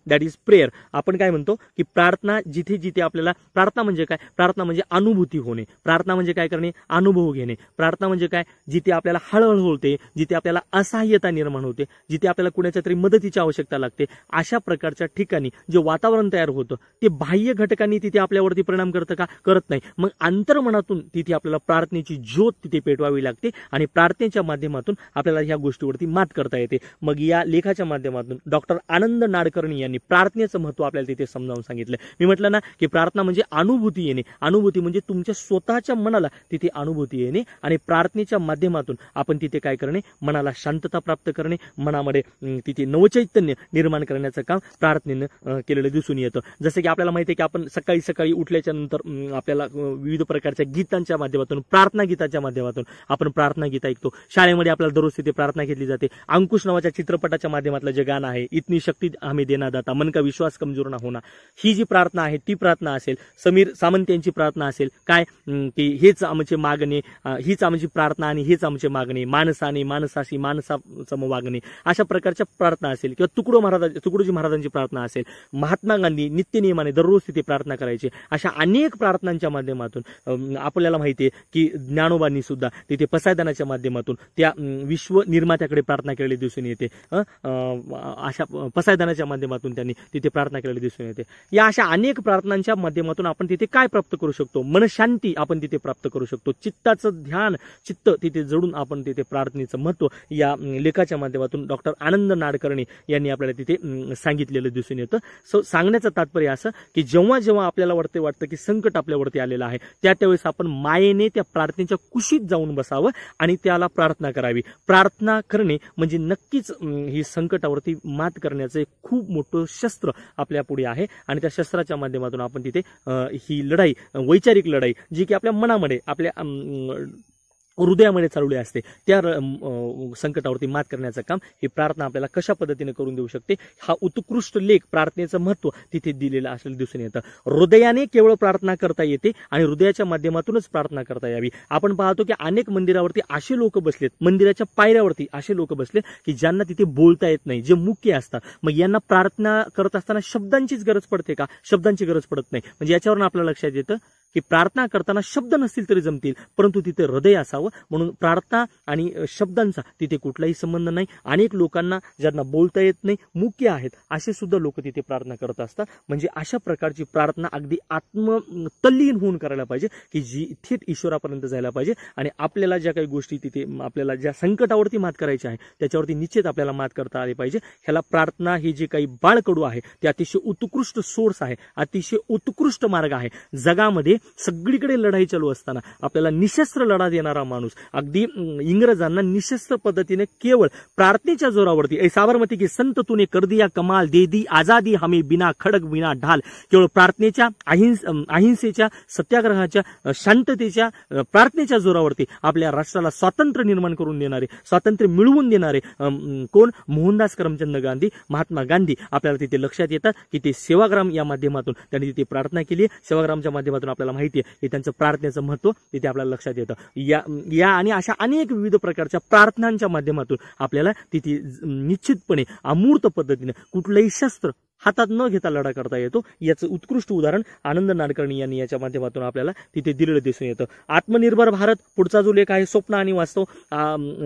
that is prayer. आपण काय म्हणतो की प्रार्थना जिथे जिथे आपल्याला, प्रार्थना म्हणजे काय? प्रार्थना म्हणजे अनुभूती होणे. प्रार्थना म्हणजे काय करणे? अनुभव घेणे. प्रार्थना म्हणजे काय? जिथे आपल्याला हळहळ होते, जिथे आपल्याला असहाय्यता निर्माण होते, जिथे आपल्याला कुणाच्या तरी मदतीची आवश्यकता लागते, अशा प्रकारच्या ठिकाणी जे वातावरण तयार होतं ते बाह्य घटकांनी तिथे आपल्यावरती परिणाम करतं का? करत नाही. मग अंतर्मनातून तिथे आपल्याला प्रार्थनेची ज्योत तिथे पेटवावी लागते आणि प्रार्थनेच्या माध्यमातून आपल्याला ह्या गोष्टीवरती मात करता येते. मग या लेखाच्या माध्यमातून डॉक्टर आनंद नाडकर्णी यांनी प्रार्थनेचं महत्व आपल्याला तिथे समजावून सांगितलं. मी म्हटलं ना की प्रार्थना म्हणजे अनुभूती येणे. अनुभूती म्हणजे तुमच्या स्वतःच्या मनाला तिथे अनुभूती येणे आणि प्रार्थनेच्या माध्यमातून आपण तिथे काय करणे? मनाला शांतता प्राप्त करणे, मनामध्ये तिथे नवचैतन्य निर्माण करण्याचं काम प्रार्थनेनं केलेलं दिसून येतं. जसं की आपल्याला माहिती आहे की आपण सकाळी सकाळी उठल्याच्या नंतर आपल्याला विविध प्रकारच्या गीतांच्या माध्यमातून, प्रार्थना गीताच्या माध्यमातून आपण प्रार्थना गीत ऐकतो. शाळेमध्ये आपल्याला दररोज तिथे प्रार्थना घेतली जाते. अंकुश नावाच्या चित्रपटाच्या माध्यमातलं जे गाणं आहे, इतनी शक्ती हमें देना दाता, मन का विश्वास कमजोर ना होना, ही जी प्रार्थना आहे ती प्रार्थना असेल. समीर सामंत यांची प्रार्थना असेल काय की हेच आमचे मागणे, हीच आमची प्रार्थना आणि हेच आमचे मागणे, माणसाने माणसाशी माणसासम वागणे, अशा प्रकारच्या प्रार्थना असेल. किंवा तुकडोजी महाराजांची प्रार्थना असेल. महात्मा गांधी नित्य नियमाने दररोज तिथे प्रार्थना करायची. अशा अनेक प्रार्थनांच्या माध्यमातून आपल्याला माहिती आहे की ज्ञानोबांनी सुद्धा तिथे पसायदानाच्या माध्यमातून त्या विश्व निर्मात्याकडे प्रार्थना केलेली दिसून येते. अशा पसायदानाच्या माध्यमातून त्यांनी तिथे प्रार्थना केलेली दिसून येते. या अशा अनेक प्रार्थनांच्या माध्यमातून आपण तिथे काय प्राप्त करू शकतो? मनशांती आपण तिथे प्राप्त करू शकतो. चित्ताचं ध्यान, चित्त तिथे जडून आपण तिथे प्रार्थनेचं महत्व या लेखाच्या माध्यमातून डॉक्टर आनंद नाडकर्णी यांनी आपल्याला तिथे सांगितलेलं दिसून येतं. सो सांगण्याचं तात्पर्य असं की जेव्हा जेव्हा आपल्याला वाटतं की संकट आपल्यावरती आलेलं आहे, त्यावेळेस आपण मायेने त्या प्रार्थनेच्या कुशीत जाऊन बसावं आणि त्याला प्रार्थना करावी. प्रार्थना करणे म्हणजे नक्कीच ही संकटावरती मात करण्याचं एक खूप मोठं शस्त्र आपल्या पुढे आहे आणि त्या शस्त्राच्या माध्यमातून आपण तिथे ही लढाई, वैचारिक लढाई, जी की आपल्या मनामध्ये, आपल्या हृदयामध्ये चालवली असते, त्या संकटावरती मात करण्याचं काम ही प्रार्थना आपल्याला कशा पद्धतीने करून देऊ शकते, हा उत्कृष्ट लेख प्रार्थनेचं महत्व तिथे दिलेलं असलेलं दिसून येतं. हृदयाने केवळ प्रार्थना करता येते आणि हृदयाच्या माध्यमातूनच प्रार्थना करता यावी. आपण पाहतो की अनेक मंदिरावरती असे लोक बसलेत, मंदिराच्या पायऱ्यावरती असे लोक बसले की ज्यांना तिथे बोलता येत नाही, जे मुख्य असतात. मग यांना प्रार्थना करत असताना शब्दांचीच गरज पडते का? शब्दांची गरज पडत नाही. म्हणजे याच्यावरून आपल्याला लक्षात येतं की प्रार्थना करताना शब्द नसतील तरी जमतील, परंतु तिथे हृदय असावं. म्हणून प्रार्थना आणि शब्दांचा तिथे कुठलाही संबंध नाही. अनेक लोकांना ज्यांना बोलता येत नाही, मुख्य आहेत, असे सुद्धा लोक तिथे प्रार्थना करत असतात. म्हणजे अशा प्रकारची प्रार्थना अगदी आत्मतल्लीन होऊन करायला पाहिजे की जी थेट ईश्वरापर्यंत जायला पाहिजे. आणि आपल्याला ज्या काही गोष्टी तिथे आपल्याला ज्या संकटावरती मात करायची आहे त्याच्यावरती निश्चित आपल्याला मात करता आली पाहिजे. ह्याला प्रार्थना ही जी काही बाळकडू आहे ते अतिशय उत्कृष्ट सोर्स आहे, अतिशय उत्कृष्ट मार्ग आहे. जगामध्ये सगळीकडे लढाई चालू असताना आपल्याला निशस्त्र लढा देणारा माणूस, अगदी इंग्रजांना निशस्त्र पद्धतीने केवळ प्रार्थनेच्या जोरावरती, साबरमती की संत तूने कर दिया कमाल, दे दी आजादी हमें बिना खडक बिना ढाल, केवळ प्रार्थनेच्या अहिंसेच्या, सत्याग्रहाच्या, शांततेच्या, प्रार्थनेच्या जोरावरती आपल्या राष्ट्राला स्वातंत्र्य निर्माण करून देणारे, स्वातंत्र्य मिळवून देणारे कोण? मोहनदास करमचंद गांधी, महात्मा गांधी आपल्याला तिथे लक्षात येतात की ते सेवाग्राम या माध्यमातून त्यांनी तिथे प्रार्थना केली. सेवाग्रामच्या माध्यमातून आपल्याला माहिती आहे की त्यांचं प्रार्थनेचं महत्व तिथे आपल्याला लक्षात येतं. या आणि अशा अनेक विविध प्रकारच्या प्रार्थनांच्या माध्यमातून आपल्याला तिथे निश्चितपणे अमूर्त पद्धतीने कुठलंही शस्त्र हातात न घेता लढा करता येतो. याचं उत्कृष्ट उदाहरण आनंद नाडकर्णी यांनी याच्या माध्यमातून आपल्याला तिथे दिलेलं दिसून येतं. आत्मनिर्भर भारत पुढचा जो लेख आहे, स्वप्न आणि वास्तव,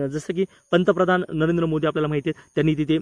जसं की पंतप्रधान नरेंद्र मोदी आपल्याला माहिती आहे, त्यांनी तिथे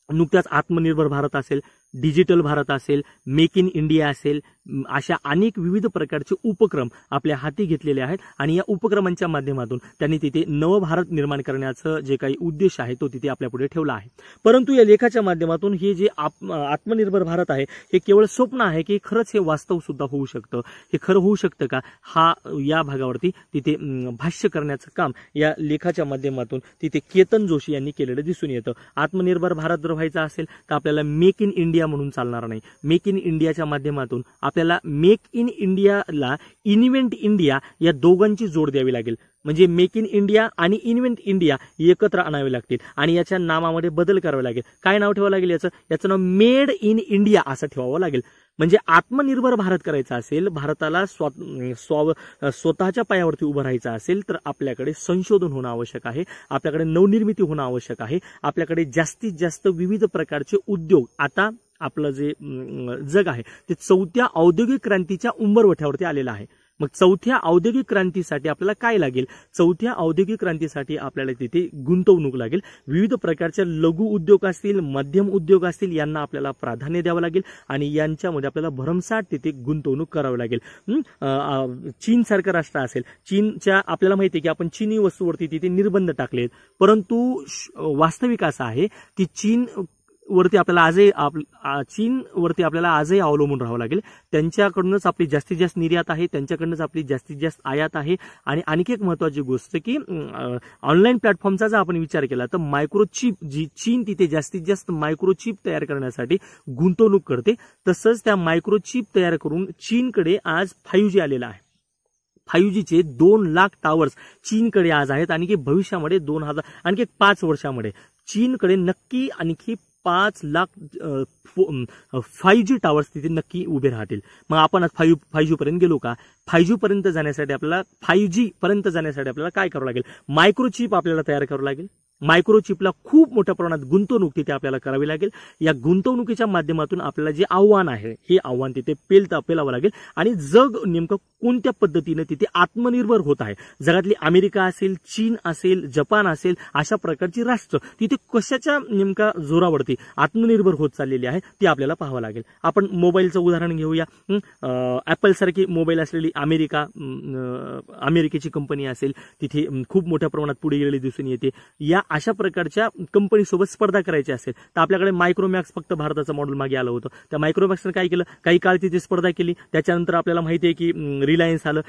नुकत्याच आत्मनिर्भर भारत असेल, डिजिटल भारत असेल, मेक इन इंडिया असेल, अशा अनेक विविध प्रकारचे उपक्रम आपल्या हाती घेतलेले आहेत. आणि या उपक्रमांच्या माध्यमातून त्यांनी तिथे नवभारत निर्माण करण्याचं जे काही उद्देश आहे तो तिथे आपल्या पुढे ठेवला आहे. परंतु या लेखाच्या माध्यमातून हे जे आत्मनिर्भर भारत आहे हे केवळ स्वप्न आहे की खरंच हे वास्तव सुद्धा होऊ शकतं, हे खरं होऊ शकतं का, हा या भागावरती तिथे भाष्य करण्याचं काम या लेखाच्या माध्यमातून तिथे केतन जोशी यांनी केलेलं दिसून येतं. आत्मनिर्भर भारत जर व्हायचा असेल तर आपल्याला मेक इन इंडिया म्हणून चालणार नाही. मेक इन इंडियाच्या माध्यमातून आपल्याला मेक इन इंडियाला इन्व्हेंट इंडिया या दोघांची जोड द्यावी लागेल. म्हणजे मेक इन इंडिया आणि इन्व्हेंट इंडिया एकत्र आणावे लागतील आणि याच्या नामामध्ये बदल करावे लागेल. काय नाव ठेवावं लागेल? याचं नाव मेड इन इंडिया असं ठेवावं लागेल. म्हणजे आत्मनिर्भर भारत करायचा असेल, भारताला स्वतःच्या पायावरती उभं राहायचं असेल तर आपल्याकडे संशोधन होणं आवश्यक आहे, आपल्याकडे नवनिर्मिती होणं आवश्यक आहे, आपल्याकडे जास्तीत जास्त विविध प्रकारचे उद्योग. आता आपलं जे जग आहे ते 4थ्या औद्योगिक क्रांतीच्या उंबरवठ्यावरती आलेलं आहे. मग 4थ्या औद्योगिक क्रांतीसाठी आपल्याला काय लागेल? 4थ्या औद्योगिक क्रांतीसाठी आपल्याला तिथे गुंतवणूक लागेल. विविध प्रकारच्या लघु उद्योग असतील, मध्यम उद्योग असतील, यांना आपल्याला प्राधान्य द्यावं लागेल आणि यांच्यामध्ये आपल्याला भरमसाठ तिथे गुंतवणूक करावी लागेल. चीन सारखं राष्ट्र असेल, चीनच्या आपल्याला माहिती आहे की आपण चीनी वस्तूवरती तिथे निर्बंध टाकलेत, परंतु वास्तविक असं आहे की चीनवरती आपल्याला आजही अवलंबून राहावं लागेल. त्यांच्याकडूनच आपली जास्तीत जास्त निर्यात आहे, त्यांच्याकडूनच आपली जास्तीत जास्त आयात आहे. आणि आणखी एक महत्वाची गोष्ट की ऑनलाईन प्लॅटफॉर्मचा जर आपण विचार केला तर मायक्रोचिप, जी चीन तिथे जास्तीत जास्त मायक्रोचिप तयार करण्यासाठी गुंतवणूक करते, तसंच त्या मायक्रोचिप तयार करून चीनकडे आज 5G आलेला आहे. 5Gचे 2 लाख टावर्स चीनकडे आज आहेत आणि भविष्यामध्ये 5 वर्षामध्ये चीनकडे नक्की आणखी 5 लाख 5G टावर्स तिथे नक्की उभे राहतील. मग आपण आज 5G पर्यंत गेलो का? 5G पर्यंत जाण्यासाठी आपल्याला काय करावं लागेल? मायक्रोचिप आपल्याला तयार करावं लागेल. मायक्रोचिपला खूप मोठ्या प्रमाणात गुंतवणूक तिथे आपल्याला करावी लागेल. या गुंतवणुकीच्या माध्यमातून आपल्याला जे आव्हान आहे हे आव्हान तिथे पेलावं लागेल. आणि जग नेमकं कोणत्या पद्धतीने तिथे आत्मनिर्भर होत आहे, जगातली अमेरिका असेल, चीन असेल, जपान असेल, अशा प्रकारची राष्ट्र तिथे कशाच्या नेमका जोरावरती आत्मनिर्भर होत चाललेली आहे ते आपल्याला पाहावं लागेल. आपण मोबाईलचं उदाहरण घेऊया. ऍपल सारखी मोबाईल असलेली अमेरिकेची कंपनी असेल, तिथे खूप मोठ्या प्रमाणात पुढे गेलेली दिसून येते. या अशा प्रकारच्या कंपनीसोबत स्पर्धा करायची असेल तर आपल्याकडे मायक्रोमॅक्स फक्त भारताचं मॉडेल मागे आलं होतं. त्या मायक्रोमॅक्सने काय केलं, काही काळ तिथे स्पर्धा केली. त्याच्यानंतर आपल्याला माहिती आहे की रिलायन्स आलं,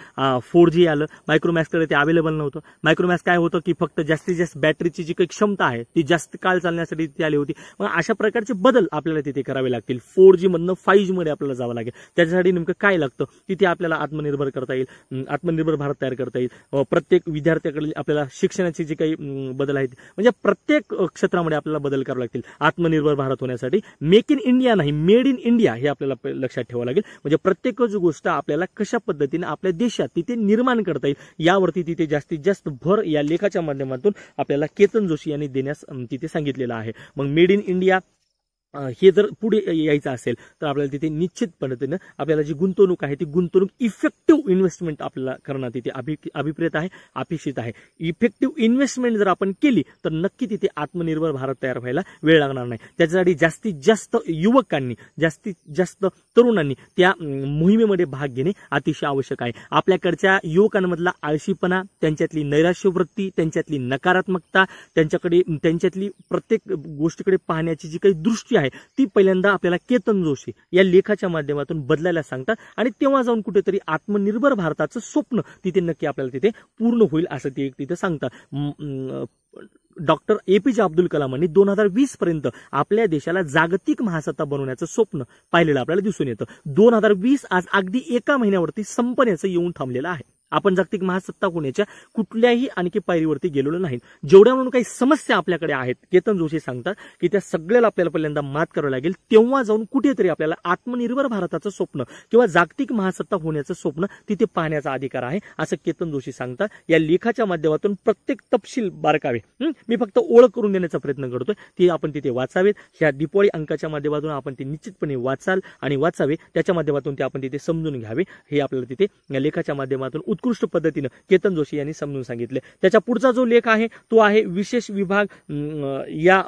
4G आलं. मायक्रोमॅक्सकडे ते अवेलेबल नव्हतं. मायक्रोमॅक्स काय होतं की फक्त जास्तीत जास्त बॅटरीची जी काही क्षमता आहे ती जास्त काळ चालण्यासाठी ती आली होती. मग अशा प्रकारचे बदल आपल्याला तिथे करावे लागतील. 4G मधनं 5G मध्ये आपल्याला जावं लागेल. त्याच्यासाठी नेमकं काय लागतं, तिथे आपल्याला आत्मनिर्भर करता येईल, आत्मनिर्भर भारत तयार करता येईल. प्रत्येक विद्यार्थ्याकडे आपल्याला शिक्षणाची जी काही बदल आहेत, म्हणजे प्रत्येक क्षेत्रामध्ये आपल्याला बदल करावे लागतील आत्मनिर्भर भारत होण्यासाठी. मेक इन इंडिया नाही, मेड इन इंडिया हे आपल्याला लक्षात ठेवावं लागेल. म्हणजे प्रत्येकच गोष्ट आपल्याला कशा पद्धतीने आपल्या देशात तिथे निर्माण करता येईल यावरती तिथे जास्तीत जास्त भर या लेखाच्या माध्यमातून आपल्याला केतन जोशी यांनी देण्यास तिथे सांगितलेलं आहे. मग मेड इन इंडिया हे जर पुढे यायचं असेल तर आपल्याला तिथे निश्चित पद्धतीनं आपल्याला जी गुंतवणूक आहे ती गुंतवणूक इफेक्टिव्ह इन्व्हेस्टमेंट आपल्याला करणं तिथे अभिप्रेत आहे, अपेक्षित आहे. इफेक्टिव्ह इन्व्हेस्टमेंट जर आपण केली तर नक्की तिथे आत्मनिर्भर भारत तयार व्हायला वेळ लागणार नाही. त्याच्यासाठी जास्तीत जास्त युवकांनी, जास्तीत जास्त तरुणांनी त्या मोहिमेमध्ये भाग घेणे अतिशय आवश्यक आहे. आपल्याकडच्या युवकांमधला आळशीपणा, त्यांच्यातली नैराश्य वृत्ती, त्यांच्यातली नकारात्मकता, त्यांच्यातली प्रत्येक गोष्टीकडे पाहण्याची जी काही दृष्टी आहे ती पहिल्यांदा आपल्याला केतन जोशी या लेखाच्या माध्यमातून बदलायला सांगतात. आणि तेव्हा जाऊन कुठेतरी आत्मनिर्भर भारताचं स्वप्न तिथे नक्की आपल्याला तिथे पूर्ण होईल असं ते तिथे सांगतात. डॉक्टर APJ अब्दुल कलामांनी 2020 पर्यंत आपल्या देशाला जागतिक महासत्ता बनवण्याचं स्वप्न पाहिलेलं आपल्याला दिसून येतं. 2020 आज अगदी एका महिन्यावरती संपण्याचं येऊन थांबलेलं आहे. आपण जागतिक महासत्ता होण्याच्या कुठल्याही आणखी पायरीवरती गेलेलो नाहीत. जेवढ्या म्हणून काही समस्या आपल्याकडे आहेत, केतन जोशी सांगतात की त्या सगळ्याला आपल्याला पहिल्यांदा मात करावं लागेल. तेव्हा जाऊन कुठेतरी आपल्याला आत्मनिर्भर भारताचं स्वप्न किंवा जागतिक महासत्ता होण्याचं स्वप्न तिथे पाहण्याचा अधिकार आहे असं केतन जोशी सांगतात. या लेखाच्या माध्यमातून प्रत्येक तपशील बारकावे मी फक्त ओळख करून देण्याचा प्रयत्न करतोय, ते आपण तिथे वाचावेत. ह्या दिपोळी अंकाच्या माध्यमातून आपण ते निश्चितपणे वाचाल आणि वाचावे. त्याच्या माध्यमातून ते आपण तिथे समजून घ्यावे. हे आपल्याला तिथे या लेखाच्या माध्यमातून उत्कृष्ट पद्धतीनं केतन जोशी यांनी समजून सांगितले. त्याच्या पुढचा जो लेख आहे तो आहे विशेष विभाग या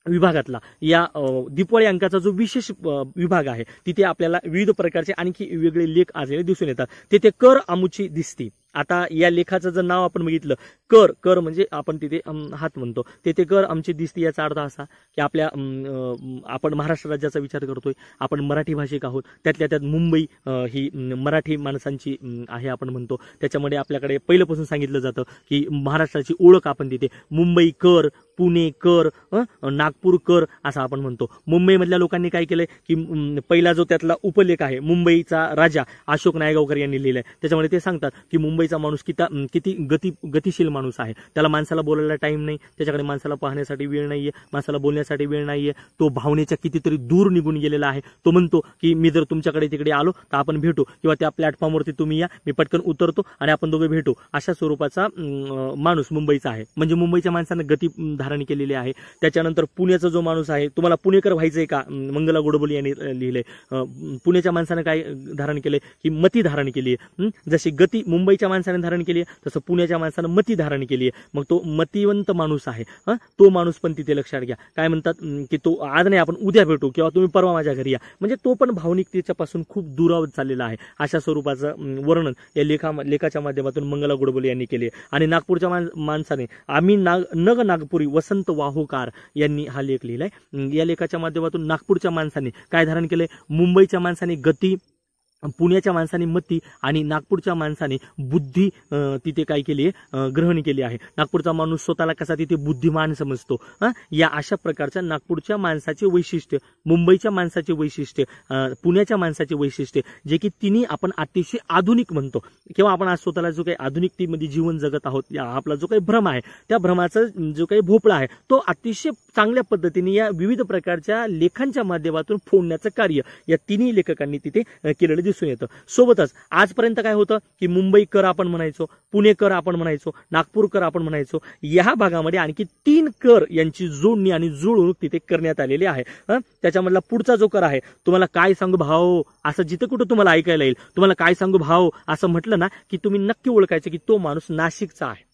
विभागातला. या दिपोळी अंकाचा जो विशेष विभाग आहे तिथे आपल्याला विविध प्रकारचे आणखी वेगळे लेख आलेले दिसून येतात. तिथे कर आमुची दिसती. आता या लेखाचं जर नाव आपण बघितलं, कर म्हणजे आपण तिथे हात म्हणतो, तिथे कर आमची दिसती याचा अर्थ असा की आपण महाराष्ट्र राज्याचा विचार करतोय, आपण मराठी भाषिक आहोत. त्यातल्या त्यात मुंबई ही मराठी माणसांची आहे आपण म्हणतो. त्याच्यामध्ये आपल्याकडे पहिल्यापासून सांगितलं जातं की महाराष्ट्राची ओळख आपण तिथे मुंबई कर, पुणे कर, नागपूर कर असं आपण म्हणतो. मुंबईमधल्या लोकांनी काय केलंय की पहिला जो त्यातला उपलेख आहे मुंबईचा राजा अशोक नायगावकर यांनी लिहिलाय. त्याच्यामध्ये ते सांगतात की मुंबईचा माणूस किती गतिशील माणूस आहे. त्याला माणसाला बोलायला टाइम नाही, त्याच्याकडे माणसाला पाहण्यासाठी वेळ नाहीये, माणसाला बोलण्यासाठी वेळ नाहीये. तो भावनेच्या कितीतरी दूर निघून गेलेला आहे. तो म्हणतो की मी जर तुमच्याकडे तिकडे आलो तर आपण भेटू, किंवा त्या प्लॅटफॉर्मवरती तुम्ही या, मी पटकन उतरतो आणि आपण दोघे भेटू. अशा स्वरूपाचा माणूस मुंबईचा आहे. म्हणजे मुंबईच्या माणसानं गती धारण केलेली आहे. त्याच्यानंतर पुण्याचा जो माणूस आहे, तुम्हाला पुणेकर व्हायचंय का, मंगला गोडबोले यांनी लिहिलंय. पुण्याच्या माणसानं काय धारण केलंय की मती धारण केली आहे. जशी गती मुंबईच्या माणसाने धारण केली आहे तसं पुण्याच्या माणसानं मती धारण केली आहे. मग तो मतिवंत माणूस आहे. तो माणूस पण तिथे लक्षात घ्या. काय म्हणतात की तो आज नाही आपण उद्या भेटू, किंवा तुम्ही परवा माझ्या घरी या. म्हणजे तो पण भावनिकतेच्यापासून खूप दुरावत चाललेला आहे. अशा स्वरूपाचं वर्णन या लेखाच्या माध्यमातून मंगला गोडबोले यांनी केले. आणि नागपूरच्या माणसाने आम्ही नग नागपुरी वसंत वाहोकार यांनी हा लेख लिहिलाय. या लेखाच्या माध्यमातून नागपूरच्या माणसाने काय धारण केलंय, मुंबईच्या माणसाने गती, पुण्याच्या माणसाने मती आणि नागपूरच्या माणसाने बुद्धी तिथे काय केली आहे, ग्रहण केली आहे. नागपूरचा माणूस स्वतःला कसा तिथे बुद्धिमान समजतो. या अशा प्रकारच्या नागपूरच्या माणसाचे वैशिष्ट्य, मुंबईच्या माणसाचे वैशिष्ट्य, पुण्याच्या माणसाचे वैशिष्ट्य, जे की तिन्ही आपण अतिशय आधुनिक म्हणतो. किंवा आपण आज स्वतःला जो काही आधुनिकतेमध्ये जीवन जगत आहोत, आपला जो काही भ्रम आहे त्या भ्रमाचा जो काही भोपळा आहे तो अतिशय चांगल्या पद्धतीने या विविध प्रकारच्या लेखांच्या माध्यमातून फोडण्याचं कार्य या तिन्ही लेखकांनी तिथे केलेलं दिसून येतं. सोबतच आजपर्यंत काय होतं की मुंबईकर आपण म्हणायचो, पुणेकर आपण म्हणायचो, नागपूरकर आपण म्हणायचो. या भागामध्ये आणखी 3 कर यांची जोडणी आणि जुळवणूक तिथे करण्यात आलेली आहे. त्याच्यामधला पुढचा जो कर आहे, तुम्हाला काय सांगू भाऊ असं जिथे कुठं तुम्हाला ऐकायला येईल, तुम्हाला काय सांगू भाऊ असं म्हटलं ना की तुम्ही नक्की ओळखायचं की तो माणूस नाशिकचा आहे.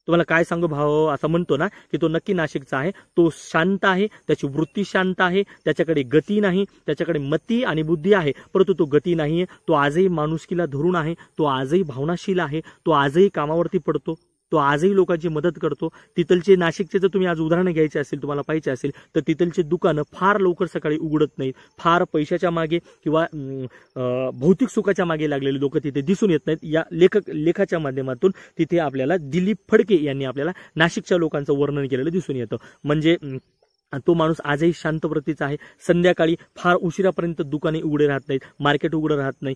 तुम्हाला काय सांगू भाऊ असं म्हणतो ना की तो नक्की नाशिकचा आहे. तो शांत आहे, त्याची वृत्ती शांत आहे, त्याच्याकडे गती नाही, त्याच्याकडे मती आणि बुद्धी आहे, परंतु तो गती नाहीये. तो आजही माणुसकीला धरून आहे, तो आजही भावनाशील आहे, तो आजही कामावरती पडतो. तो आजही लोकांची मदत करतो. तिथलचे नाशिकचे जर तुम्ही आज उदाहरण घ्यायचे असेल, तुम्हाला पाहिजे असेल तर तिथलचे दुकानं फार लवकर सकाळी उघडत नाहीत. फार पैशाच्या मागे किंवा भौतिक सुखाच्या मागे लागलेले लोक तिथे दिसून येत नाहीत. या लेखाच्या माध्यमातून तिथे आपल्याला दिलीप फडके यांनी आपल्याला नाशिकच्या लोकांचं वर्णन केलेलं दिसून येतं. म्हणजे तो माणूस आजही शांत प्रतीचा आहे. संध्याकाळी फार उशिरापर्यंत दुकाने उघडे राहत नाहीत, मार्केट उघडं राहत नाही.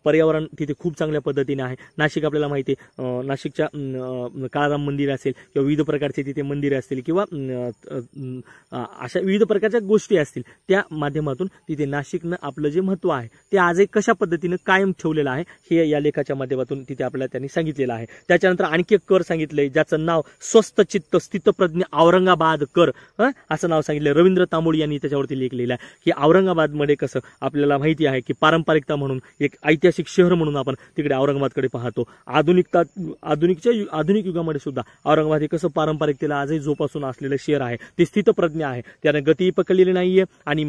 पर्यावरण तिथे खूप चांगल्या पद्धतीने आहे. नाशिक आपल्याला माहिती आहे, नाशिकच्या काळाराम मंदिर असेल किंवा विविध प्रकारचे तिथे मंदिरे असतील किंवा अशा विविध प्रकारच्या गोष्टी असतील, त्या माध्यमातून तिथे नाशिकनं आपलं जे महत्त्व आहे ते आजही कशा पद्धतीनं कायम ठेवलेलं आहे हे या लेखाच्या माध्यमातून तिथे आपल्याला त्यांनी सांगितलेलं आहे. त्याच्यानंतर आणखी एक कर सांगितलंय ज्याचं नाव स्वस्थ चित्त स्थितप्रज्ञ औरंगाबाद कर असं नाव सांगितलं. रवींद्र तांबोळी यांनी त्याच्यावरती लेख लिहिला की औरंगाबादमध्ये कसं आपल्याला माहिती आहे की पारंपरिकता म्हणून एक ऐतिहासिक शहर म्हणून आपण तिकडे औरंगाबादकडे पाहतो. आधुनिक युगामध्ये सुद्धा औरंगाबाद हे कसं पारंपरिकतेला आजही जोपासून असलेलं शहर आहे. ते स्थितप्रज्ञ आहे, त्याने गती पकडलेली नाहीये आणि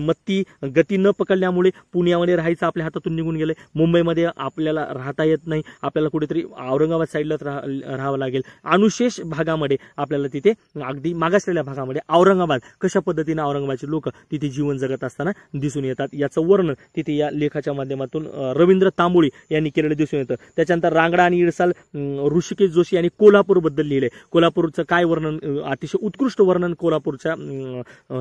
गती न पकडल्यामुळे पुण्यामध्ये राहायचं आपल्या हातातून निघून गेलंय. मुंबईमध्ये आपल्याला राहता येत नाही, आपल्याला कुठेतरी औरंगाबाद साईडलाच राहावं लागेल. अनुशेष भागामध्ये आपल्याला तिथे अगदी मागासलेल्या भागामध्ये औरंगाबाद कशा पद्धतीने औरंगाबादचे लोक तिथे जीवन जगत असताना दिसून येतात याचं वर्णन तिथे या लेखाच्या माध्यमातून रवींद्र तांबोळी यांनी केलेलं दिसून येतं. त्याच्यानंतर रांगडा आणि इरसाल ऋषिकेश जोशी यांनी कोल्हापूर बद्दल लिहिले. कोल्हापूरचं काय वर्णन, अतिशय उत्कृष्ट वर्णन कोल्हापूरच्या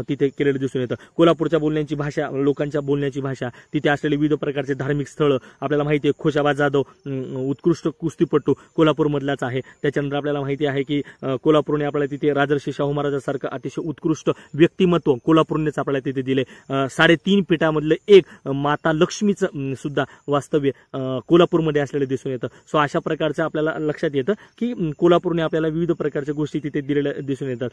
तिथे केलेलं दिसून येतं. कोल्हापूरच्या बोलण्याची भाषा, लोकांच्या बोलण्याची भाषा, तिथे असलेले विविध प्रकारचे धार्मिक स्थळं आपल्याला माहिती आहे. खोशाबाद जाधव उत्कृष्ट कुस्तीपटू कोल्हापूरमधलाच आहे. त्याच्यानंतर आपल्याला माहिती आहे की कोल्हापूरने आपल्याला तिथे राजर्षी शाहू महाराजांसारखं अतिशय उत्कृष्ट व्यक्तिमत्व कोल्हापूरनेच आपल्याला तिथे दिले. 3.5 पीठामधलं एक माता लक्ष्मीचं सुद्धा वास्तव्य कोल्हापूरमध्ये असलेलं दिसून येतं. सो अशा प्रकारचं आपल्याला लक्षात येतं की कोल्हापूरने आपल्याला विविध प्रकारच्या गोष्टी तिथे दिलेल्या दिसून येतात.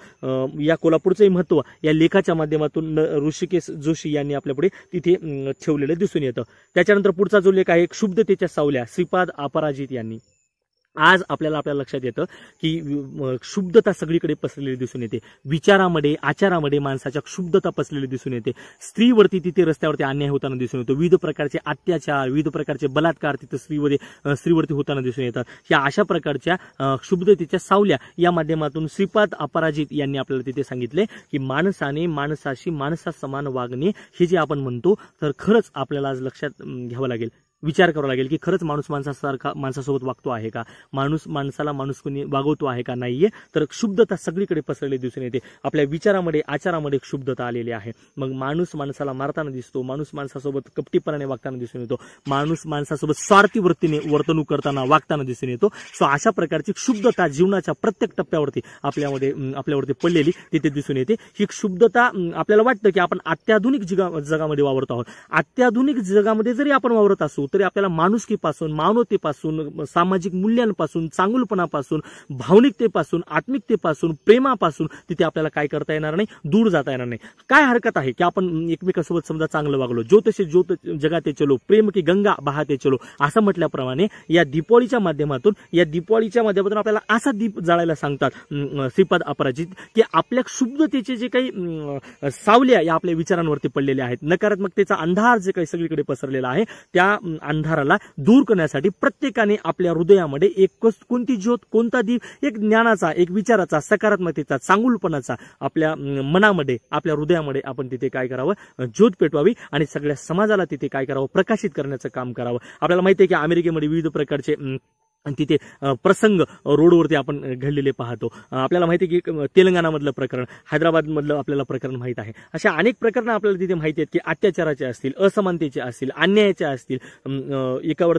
या कोल्हापूरचंही महत्त्व या लेखाच्या माध्यमातून ऋषिकेश जोशी यांनी आपल्यापुढे तिथे ठेवलेलं दिसून येतं. त्याच्यानंतर पुढचा जो लेख आहे क्षुब्धतेच्या सावल्या श्रीपाद अपराजित यांनी. आज आपल्या लक्षात येतं की क्षुब्धता सगळीकडे पसरलेली दिसून येते. विचारामध्ये, आचारामध्ये माणसाच्या क्षुब्धता पसरलेली दिसून येते. स्त्रीवरती तिथे रस्त्यावरती अन्याय होताना दिसून येतो. विविध प्रकारचे अत्याचार, विविध प्रकारचे बलात्कार तिथे स्त्रीवरती होताना दिसून येतात. या अशा प्रकारच्या क्षुब्धतेच्या सावल्या या माध्यमातून श्रीपाद अपराजित यांनी आपल्याला तिथे सांगितले की माणसाने माणसाशी माणसासमान वागणे हे जे आपण म्हणतो, तर खरंच आपल्याला आज लक्षात घ्यावं लागेल, विचार करावा लागेल की खरंच माणूस माणसासोबत वागतो आहे का, माणूस माणसाला माणूस कोणी वागवतो आहे का नाहीये. तर क्षुब्धता सगळीकडे पसरलेली दिसून येते. आपल्या विचारामध्ये, आचारामध्ये क्षुब्धता आलेली आहे. मग माणूस माणसाला मारताना दिसतो, माणूस माणसासोबत कपटीपणाने वागताना दिसून येतो, माणूस माणसासोबत स्वार्थी वृत्तीने वर्तणूक करताना वागताना दिसून येतो. सो अशा प्रकारची क्षुब्धता जीवनाच्या प्रत्येक टप्प्यावरती आपल्यावरती पडलेली तिथे दिसून येते. ही क्षुब्धता आपल्याला वाटतं की आपण अत्याधुनिक जगामध्ये वावरत आहोत. अत्याधुनिक जगामध्ये जरी आपण वावरत असू तरी आपल्याला माणुसकीपासून, मानवतेपासून, सामाजिक मूल्यांपासून, चांगुलपणापासून, भावनिकतेपासून, आत्मिकतेपासून, प्रेमापासून तिथे आपल्याला काय करता येणार नाही, दूर जाता येणार नाही. काय हरकत आहे की आपण एकमेकांसोबत समजा चांगलं वागलो, जो तसे जो जगाते चलो, प्रेम की गंगा बहाते चलो असं म्हटल्याप्रमाणे या दिवाळीच्या माध्यमातून आपल्याला असा दीप जाळायला सांगतात श्रीपाद अपराजित की आपल्या क्षुब्धतेचे जे काही सावल्या या आपल्या विचारांवरती पडलेल्या आहेत, नकारात्मकतेचा अंधार जे काही सगळीकडे पसरलेला आहे, त्या अंधाराला दूर करण्यासाठी प्रत्येकाने आपल्या हृदयामध्ये एक कोणती ज्योत, कोणता दीप, एक ज्ञानाचा, एक विचाराचा, सकारात्मकतेचा, चांगुलपणाचा आपल्या मनामध्ये, आपल्या हृदयामध्ये आपण तिथे काय करावं, ज्योत पेटवावी आणि सगळ्या समाजाला तिथे काय करावं, प्रकाशित करण्याचं काम करावं. आपल्याला माहिती आहे की अमेरिकेमध्ये विविध प्रकारचे तिथे प्रसंग रोडवरती आपण घडलेले पाहतो. आपल्याला माहिती आहे की तेलंगणामधलं प्रकरण, हैदराबादमधलं आपल्याला प्रकरण माहीत आहे. अशा अनेक प्रकरणं आपल्याला तिथे माहिती आहेत की अत्याचाराचे असतील, असमानतेचे असतील, अन्यायाचे असतील,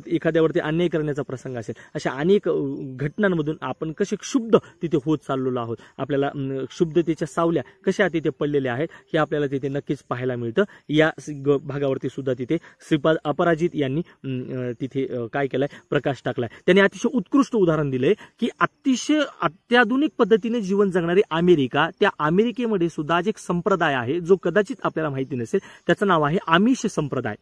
एखाद्यावरती अन्याय करण्याचा प्रसंग असेल. अशा अनेक घटनांमधून आपण कसे क्षुब्ध तिथे होत चाललेलो आहोत, आपल्याला क्षुब्धतेच्या सावल्या कशा तिथे पडलेल्या आहेत हे आपल्याला तिथे नक्कीच पाहायला मिळतं. या भागावरती सुद्धा तिथे श्रीपाद अपराजित यांनी तिथे काय केलंय, प्रकाश टाकलाय. त्यांनी अतिशय उत्कृष्ट उदाहरण दिलंय की अतिशय अत्याधुनिक पद्धतीने जीवन जगणारी अमेरिका, त्या अमेरिकेमध्ये सुद्धा आज एक संप्रदाय आहे जो कदाचित आपल्याला माहिती नसेल, त्याचं नाव आहे आमिष संप्रदाय.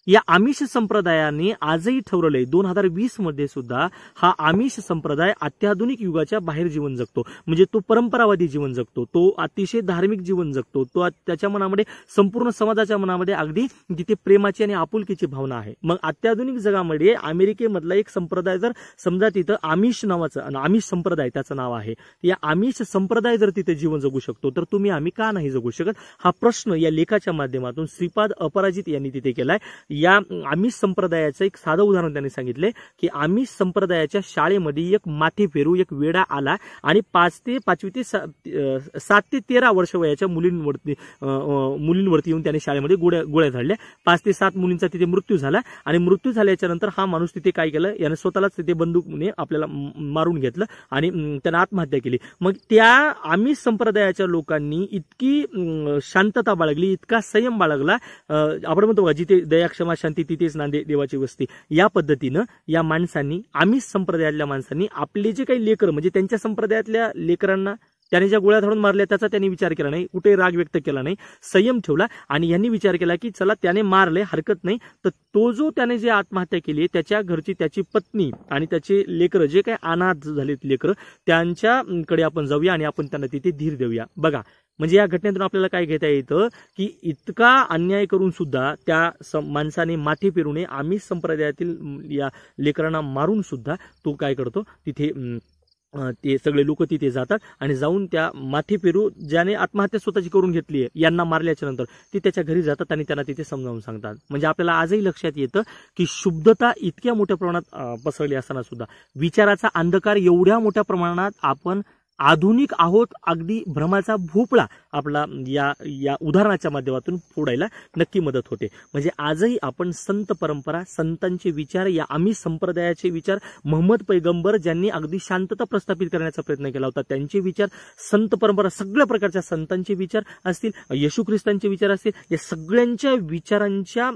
या आमिष संप्रदायाने आजही ठरवलंय 2020 मध्ये सुद्धा हा आमिष संप्रदाय अत्याधुनिक युगाच्या बाहेर जीवन जगतो, म्हणजे तो परंपरावादी जीवन जगतो, तो अतिशय धार्मिक जीवन जगतो, तो त्याच्या मनामध्ये संपूर्ण समाजाच्या मनामध्ये अगदी तिथे प्रेमाची आणि आपुलकीची भावना आहे. मग अत्याधुनिक जगामध्ये अमेरिकेमधला एक संप्रदाय जर समजा तिथं आमिष नावाचं आमिष संप्रदाय त्याचं नाव आहे, या आमिष संप्रदाय जर तिथे जीवन जगू शकतो तर तुम्ही आम्ही का नाही जगू शकत, हा प्रश्न या लेखाच्या माध्यमातून श्रीपाद अपराजित यांनी तिथे केलाय. या आमिष संप्रदायाचं एक साधं उदाहरण त्यांनी सांगितले की आमिष संप्रदायाच्या शाळेमध्ये एक माथे फेरू एक वेडा आला आणि 7 ते 13 वर्ष वयाच्या मुलींवरती येऊन त्याने शाळेमध्ये गोळ्या झाडल्या. 5 ते 7 मुलींचा तिथे मृत्यू झाला आणि मृत्यू झाल्याच्या नंतर हा माणूस तिथे काय केलं, याने स्वतःलाच तिथे बंदूकने आपल्याला मारून घेतलं आणि त्याने आत्महत्या केली. मग त्या आमिष संप्रदायाच्या लोकांनी इतकी शांतता बाळगली, इतका संयम बाळगला, आपण म्हणतो जिथे दया क्षमा शांती तिथेच नांदे देवाची वस्ती, या पद्धतीनं या माणसांनी आमिष संप्रदायातल्या माणसांनी आपले जे काही लेकर म्हणजे त्यांच्या संप्रदायातल्या लेकरांना त्याने ज्या गोळ्या झाडून मारल्या त्याचा त्यांनी विचार केला नाही, कुठे राग व्यक्त केला नाही, संयम ठेवला आणि यांनी विचार केला की चला त्याने मारले हरकत नाही, तर तो जो त्याने जे आत्महत्या केली त्याच्या घरची त्याची पत्नी आणि त्याचे लेकर जे काही अनाथ झालेत लेकर त्यांच्याकडे आपण जाऊया आणि आपण त्यांना तिथे धीर देऊया. बघा म्हणजे या घटनेतून आपल्याला काय घेता येतं की इतका अन्याय करून सुद्धा त्या माणसाने माथे फिरूने आमिष संप्रदायातील या लेकरांना मारून सुद्धा तो काय करतो तिथे ते सगळे लोक तिथे जातात आणि जाऊन त्या माथे पेरू ज्याने आत्महत्या स्वतःची करून घेतली आहे यांना मारल्याच्या नंतर ते त्याच्या घरी जातात आणि त्यांना तिथे समजावून सांगतात. म्हणजे आपल्याला आजही लक्षात येतं की शुद्धता इतक्या मोठ्या प्रमाणात पसरली असताना सुद्धा विचाराचा अंधकार एवढ्या मोठ्या प्रमाणात आपण आधुनिक आहोत, अगदी भ्रमाचा भोपळा आपला या उदाहरणाच्या माध्यमातून फोडायला नक्की मदत होते. म्हणजे आजही आपण संत परंपरा, संतांचे विचार, या आमिष संप्रदायाचे विचार, मोहम्मद पैगंबर ज्यांनी अगदी शांतता प्रस्थापित करण्याचा प्रयत्न केला होता त्यांचे विचार, संत परंपरा सगळ्या प्रकारच्या संतांचे विचार असतील, येशू ख्रिस्तांचे विचार असतील, या सगळ्यांच्या विचारांच्या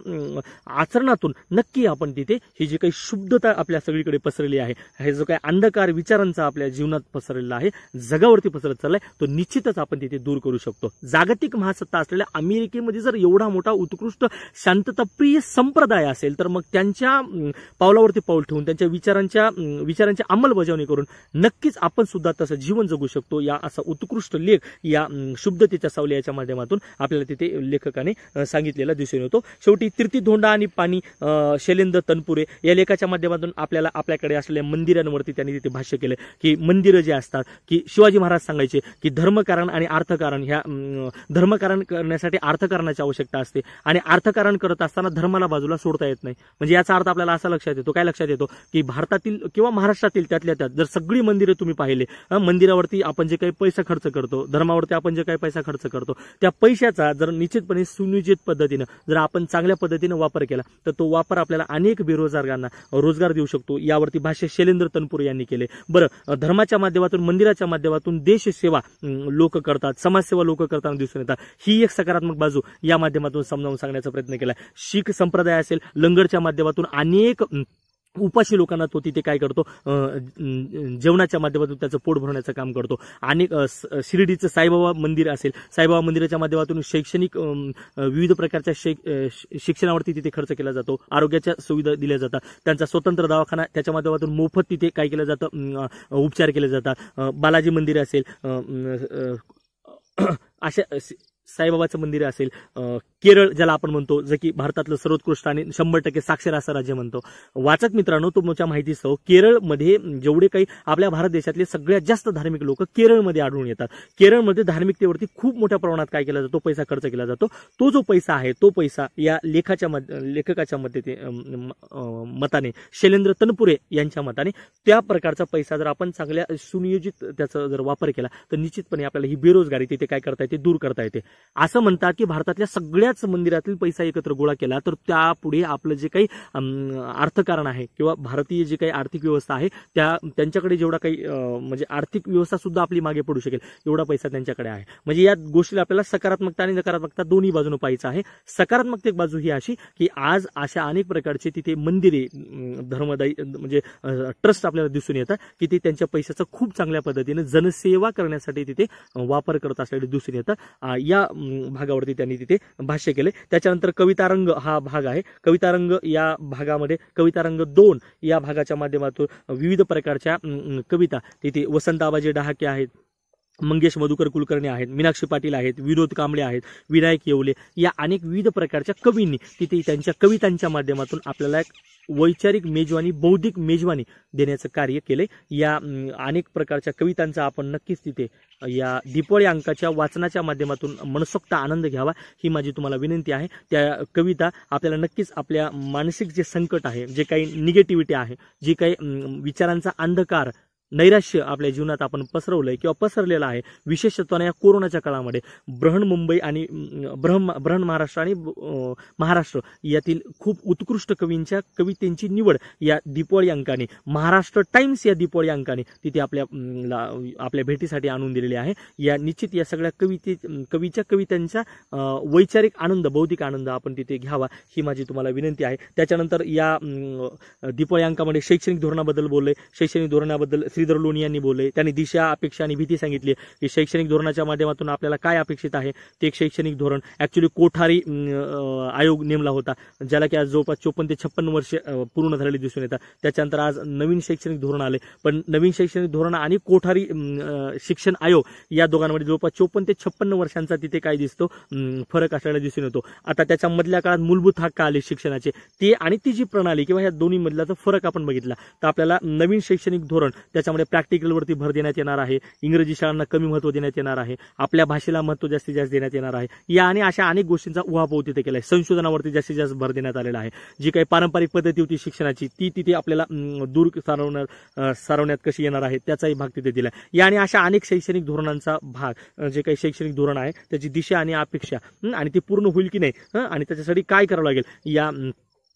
आचरणातून नक्की आपण तिथे ही जी काही शुद्धता आपल्या सगळीकडे पसरलेली आहे, हे जो काही अंधकार विचारांचा आपल्या जीवनात पसरलेला आहे, जगावरती पसरत चाललाय, तो निश्चितच आपण तिथे दूर करू शकतो. जागतिक महासत्ता असलेल्या अमेरिकेमध्ये जर एवढा मोठा उत्कृष्ट शांतताप्रिय संप्रदाय असेल तर मग त्यांच्या पावलावरती पाऊल ठेवून त्यांच्या विचारांची अंमलबजावणी करून नक्कीच आपण सुद्धा तसं जीवन जगू शकतो. या असा उत्कृष्ट लेख या शुद्धतेच्या सावल्याच्या माध्यमातून आपल्याला तिथे लेखकाने सांगितलेला दिसून येतो. शेवटी तीर्थी धोंडा आणि पाणी शैलेंद्र तनपुरे या लेखाच्या माध्यमातून आपल्याला आपल्याकडे असलेल्या मंदिरांवरती त्यांनी तिथे भाष्य केलं की मंदिरं जे असतात की शिवाजी महाराज सांगायचे की धर्मकारण आणि अर्थकारण, ह्या धर्मकारण करण्यासाठी अर्थकारणाची आवश्यकता असते आणि अर्थकारण करत असताना धर्माला बाजूला सोडता येत नाही. म्हणजे याचा अर्थ आपल्याला असा लक्षात येतो, काय लक्षात येतो की भारतातील किंवा महाराष्ट्रातील त्यातल्या त्यात जर सगळी मंदिरं तुम्ही पाहिले, मंदिरावरती आपण जे काही पैसा खर्च करतो, धर्मावरती आपण जे काही पैसा खर्च करतो, त्या पैशाचा जर निश्चितपणे सुनियोजित पद्धतीनं जर आपण चांगल्या पद्धतीनं वापर केला तर तो वापर आपल्याला अनेक बेरोजगारांना रोजगार देऊ शकतो. यावरती भाष्य शैलेंद्र तनपुरे यांनी केले. बरं, धर्माच्या माध्यमातून, मंदिराच्या माध्यमातून देश सेवा लोक करतात, समाजसेवा लोक करताना दिसून येतात. ही एक सकारात्मक बाजू या माध्यमातून समजावून सांगण्याचा प्रयत्न केला. शीख संप्रदाय असेल, लंगरच्या माध्यमातून अनेक उपाशी लोकांना तो तिथे काय करतो, जेवणाच्या माध्यमातून त्याचं पोट भरण्याचं काम करतो. आणि शिर्डीचं साईबाबा मंदिर असेल, साईबाबा मंदिराच्या माध्यमातून शैक्षणिक विविध प्रकारच्या शिक्षणावरती तिथे खर्च केला जातो, आरोग्याच्या सुविधा दिल्या जातात, त्यांचा स्वतंत्र दवाखाना त्याच्या माध्यमातून मोफत तिथे काय केलं जातं, उपचार केले जातात. बालाजी मंदिर असेल, अशा साईबाबाचं मंदिर असेल, केरळ ज्याला आपण म्हणतो, जे की भारतातलं सर्वोत्कृष्ट आणि 100% साक्षर असं राज्य म्हणतो. वाचक मित्रांनो, तुमच्या माहितीसह केरळमध्ये जेवढे काही आपल्या भारत देशातले सगळ्यात जास्त धार्मिक लोक केरळमध्ये आढळून येतात. केरळमध्ये धार्मिकतेवरती खूप मोठ्या प्रमाणात काय केला जातो, पैसा खर्च केला जातो. तो जो पैसा आहे, तो पैसा या लेखकाच्या मताने, शैलेंद्र तनपुरे यांच्या मताने, त्या प्रकारचा पैसा जर आपण चांगल्या सुनियोजित त्याचा जर वापर केला तर निश्चितपणे आपल्याला ही बेरोजगारी तिथे काय करता येते, दूर करता येते. असं म्हणतात की भारतातल्या सगळ्याच मंदिरातील पैसा एकत्र गोळा केला तर त्यापुढे आपलं जे काही अर्थकारण आहे किंवा भारतीय जे काही आर्थिक व्यवस्था आहे त्यांच्याकडे जेवढा काही म्हणजे आर्थिक व्यवस्था सुद्धा आपली मागे पडू शकेल एवढा पैसा त्यांच्याकडे आहे. म्हणजे या गोष्टीला आपल्याला सकारात्मकता आणि नकारात्मकता दोन्ही बाजूने पाहायचं आहे. सकारात्मक बाजू ही अशी की आज अशा अनेक प्रकारचे तिथे मंदिरे, धर्मदायी म्हणजे ट्रस्ट आपल्याला दिसून येतात की ते त्यांच्या पैशाचा खूप चांगल्या पद्धतीने जनसेवा करण्यासाठी तिथे वापर करत असलेले दिसून येतात. या भागावरती त्यांनी तिथे भाष्य भाष्य केले. त्याच्यानंतर कवितारंग हा भाग आहे. कवितारंग या भागामध्ये कवितारंग 2 या भागाच्या माध्यमातून विविध प्रकारच्या कविता तिथे वसंत आबाजी डहाके आहेत, मंगेश मधुकर कुलकर्णी आहेत, मीनाक्षी पाटील आहेत, विनोद कांबळे आहेत, विनायक येवले या अनेक विविध प्रकारच्या कवींनी तिथे त्यांच्या कवितांच्या माध्यमातून आपल्याला एक वैचारिक मेजवानी, बौद्धिक मेजवानी देण्याचं कार्य केले. या अनेक प्रकारच्या कवितांचा आपण नक्कीच तिथे या दीपावली अंकाच्या वाचनाच्या माध्यमातून मनसोक्त आनंद घ्यावा ही माझी तुम्हाला विनंती आहे. त्या कविता आपल्याला नक्कीच आपल्या मानसिक जे संकट आहे, जे काही निगेटिव्हिटी आहे, जी काही विचारांचा अंधकार, नैराश्य आपल्या जीवनात आपण पसरवलंय किंवा पसरलेलं आहे, विशेषत्वाने या कोरोनाच्या काळामध्ये बृहन मुंबई आणि बृहन महाराष्ट्र आणि महाराष्ट्र यातील खूप उत्कृष्ट कवींच्या कवितेंची निवड या दीपावली अंकाने, महाराष्ट्र टाइम्स या दीपावली अंकाने तिथे आपल्या भेटीसाठी आणून दिलेली आहे. या निश्चित या सगळ्या कवीच्या कवितांचा वैचारिक आनंद, बौद्धिक आनंद आपण तिथे घ्यावा ही माझी तुम्हाला विनंती आहे. त्याच्यानंतर या दीपावली अंकामध्ये शैक्षणिक धोरणाबद्दल बोलले. शैक्षणिक धोरणाबद्दल श्रीधर लोणी यांनी बोलले. त्यांनी दिशा, अपेक्षा आणि भीती सांगितली की शैक्षणिक धोरणाच्या माध्यमातून आपल्याला काय अपेक्षित आहे. ते एक शैक्षणिक धोरण ऍक्च्युली कोठारी आयोग नेमला होता, ज्याला की आज जवळपास 54 ते 56 वर्ष पूर्ण झालेली दिसून येतात. त्याच्यानंतर आज नवीन शैक्षणिक धोरण आले, पण नवीन शैक्षणिक धोरण आणि कोठारी शिक्षण आयोग या दोघांमध्ये जवळपास 54 ते 56 वर्षांचा तिथे काय दिसतो, फरक असलेला दिसून येतो. आता त्याच्या मधल्या काळात मूलभूत हक्क आले शिक्षणाचे, ते आणि ती जी प्रणाली किंवा ह्या दोन्ही मधल्याचा फरक आपण बघितला तर आपल्याला नवीन शैक्षणिक धोरण त्याच्यामध्ये प्रॅक्टिकलवरती भर देण्यात येणार आहे, इंग्रजी शाळांना कमी महत्त्व देण्यात येणार आहे, आपल्या भाषेला महत्त्व जास्तीत जास्त देण्यात येणार आहे. या आणि अशा अनेक गोष्टींचा उहापोह तिथे केलाय. संशोधनावरती जास्तीत जास्त भर देण्यात आलेला आहे. जी काही पारंपरिक पद्धती होती शिक्षणाची ती तिथे आपल्याला दूर सारवण्यात कशी येणार आहे त्याचाही भाग तिथे दिला. या आणि अशा अनेक शैक्षणिक धोरणांचा भाग, जे काही शैक्षणिक धोरण आहे त्याची दिशा आणि अपेक्षा आणि ती पूर्ण होईल की नाही आणि त्याच्यासाठी काय करावं लागेल या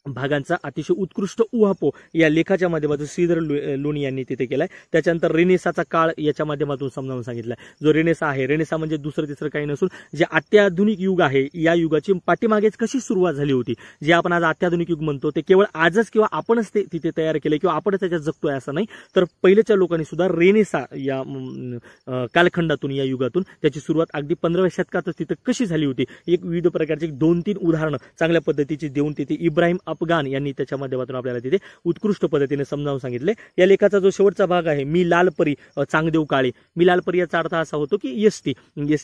भागांचा अतिशय उत्कृष्ट उहापोह या लेखाच्या माध्यमातून श्रीधर लोणी यांनी तिथे केलाय. त्याच्यानंतर रेनेसाचा काळ याच्या माध्यमातून समजावून सांगितलाय. जो रेनेसा आहे, रेनेसा म्हणजे दुसरं तिसरं काही नसून जे अत्याधुनिक युग आहे, या युगाची पाठीमागेच कशी सुरुवात झाली होती, जे आपण आज अत्याधुनिक युग म्हणतो ते केवळ आजच किंवा आपणच ते तिथे तयार केले किंवा आपणच त्याच्यात जगतोय असं नाही, तर पहिल्याच्या लोकांनी सुद्धा रेनेसा या कालखंडातून, या युगातून त्याची सुरुवात अगदी 15व्या शतकातच तिथे कशी झाली होती, एक विविध प्रकारची 2-3 उदाहरणं चांगल्या पद्धतीची देऊन तिथे इब्राहिम अफगाण यांनी त्याच्या माध्यमातून आपल्याला तिथे उत्कृष्ट पद्धतीने समजावून सांगितले. या लेखाचा जो शेवटचा भाग आहे, मी लालपरी चांगदेव काळे, मी लालपरी याचा अर्थ असा होतो की एसटी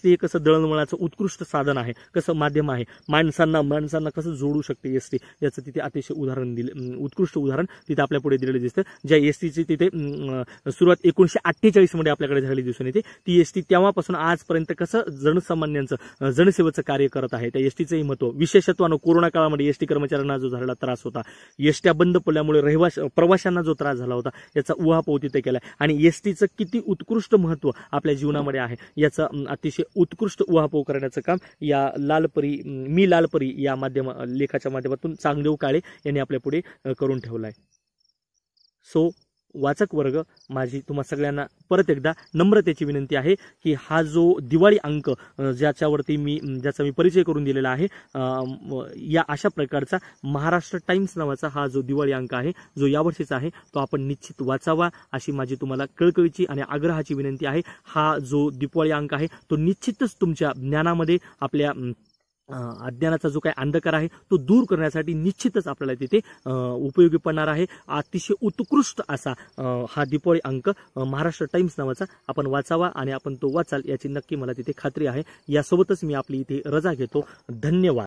हे कसं दळणवळणाचं उत्कृष्ट साधन आहे, कसं माध्यम आहे, माणसांना कसं जोडू शकते एसटी, याचं तिथे अतिशय उदाहरण दिले, उत्कृष्ट उदाहरण तिथे आपल्या पुढे दिलेलं दिसतं. ज्या एसटीची तिथे सुरुवात 1948 मध्ये आपल्याकडे झालेली दिसून येते, ती एसटी तेव्हापासून आजपर्यंत कसं जनसामान्यांचं, जनसेवेचं कार्य करत आहे, त्या एसटीचंही महत्व. विशेषत्वानं कोरोना काळामध्ये एसटी कर्मचाऱ्यांना जो झालेला त्रास होता, एसट्या बंद पडल्यामुळे प्रवाशांना जो त्रास झाला होता, याचा उहापोह तिथे केलाय. आणि एसटीचं किती उत्कृष्ट महत्व आपल्या जीवनामध्ये आहे याचा अतिशय उत्कृष्ट उहापोह करण्याचं काम या मी लालपरी या लेखाच्या माध्यमातून चांगदेव काळे यांनी आपल्या पुढे करून ठेवलाय. सो वाचक वर्ग, माझी तुम्हा सगळ्यांना परत एकदा नम्रतेची विनंती आहे की हा जो दिवाळी अंक ज्याचा मी परिचय करून दिलेला आहे, या अशा प्रकारचा महाराष्ट्र टाइम्स नावाचा हा जो दिवाळी अंक आहे, जो यावर्षीचा आहे, तो आपण निश्चित वाचावा अशी माझी तुम्हाला कळकळीची आणि आग्रहाची विनंती आहे. हा जो दिवाळी अंक आहे तो निश्चितच तुमच्या ज्ञानामध्ये, आपल्या अज्ञानाचा जो काही अंधकार आहे तो दूर करण्यासाठी निश्चितच आपल्याला तिथे उपयोगी पडणार आहे. अतिशय उत्कृष्ट असा हा दीपावली अंक महाराष्ट्र टाइम्स नावाचा आपण वाचावा आणि आपण तो वाचाल याची नक्की मला तिथे खात्री आहे. यासोबतच मी आपली इथे रजा घेतो. धन्यवाद.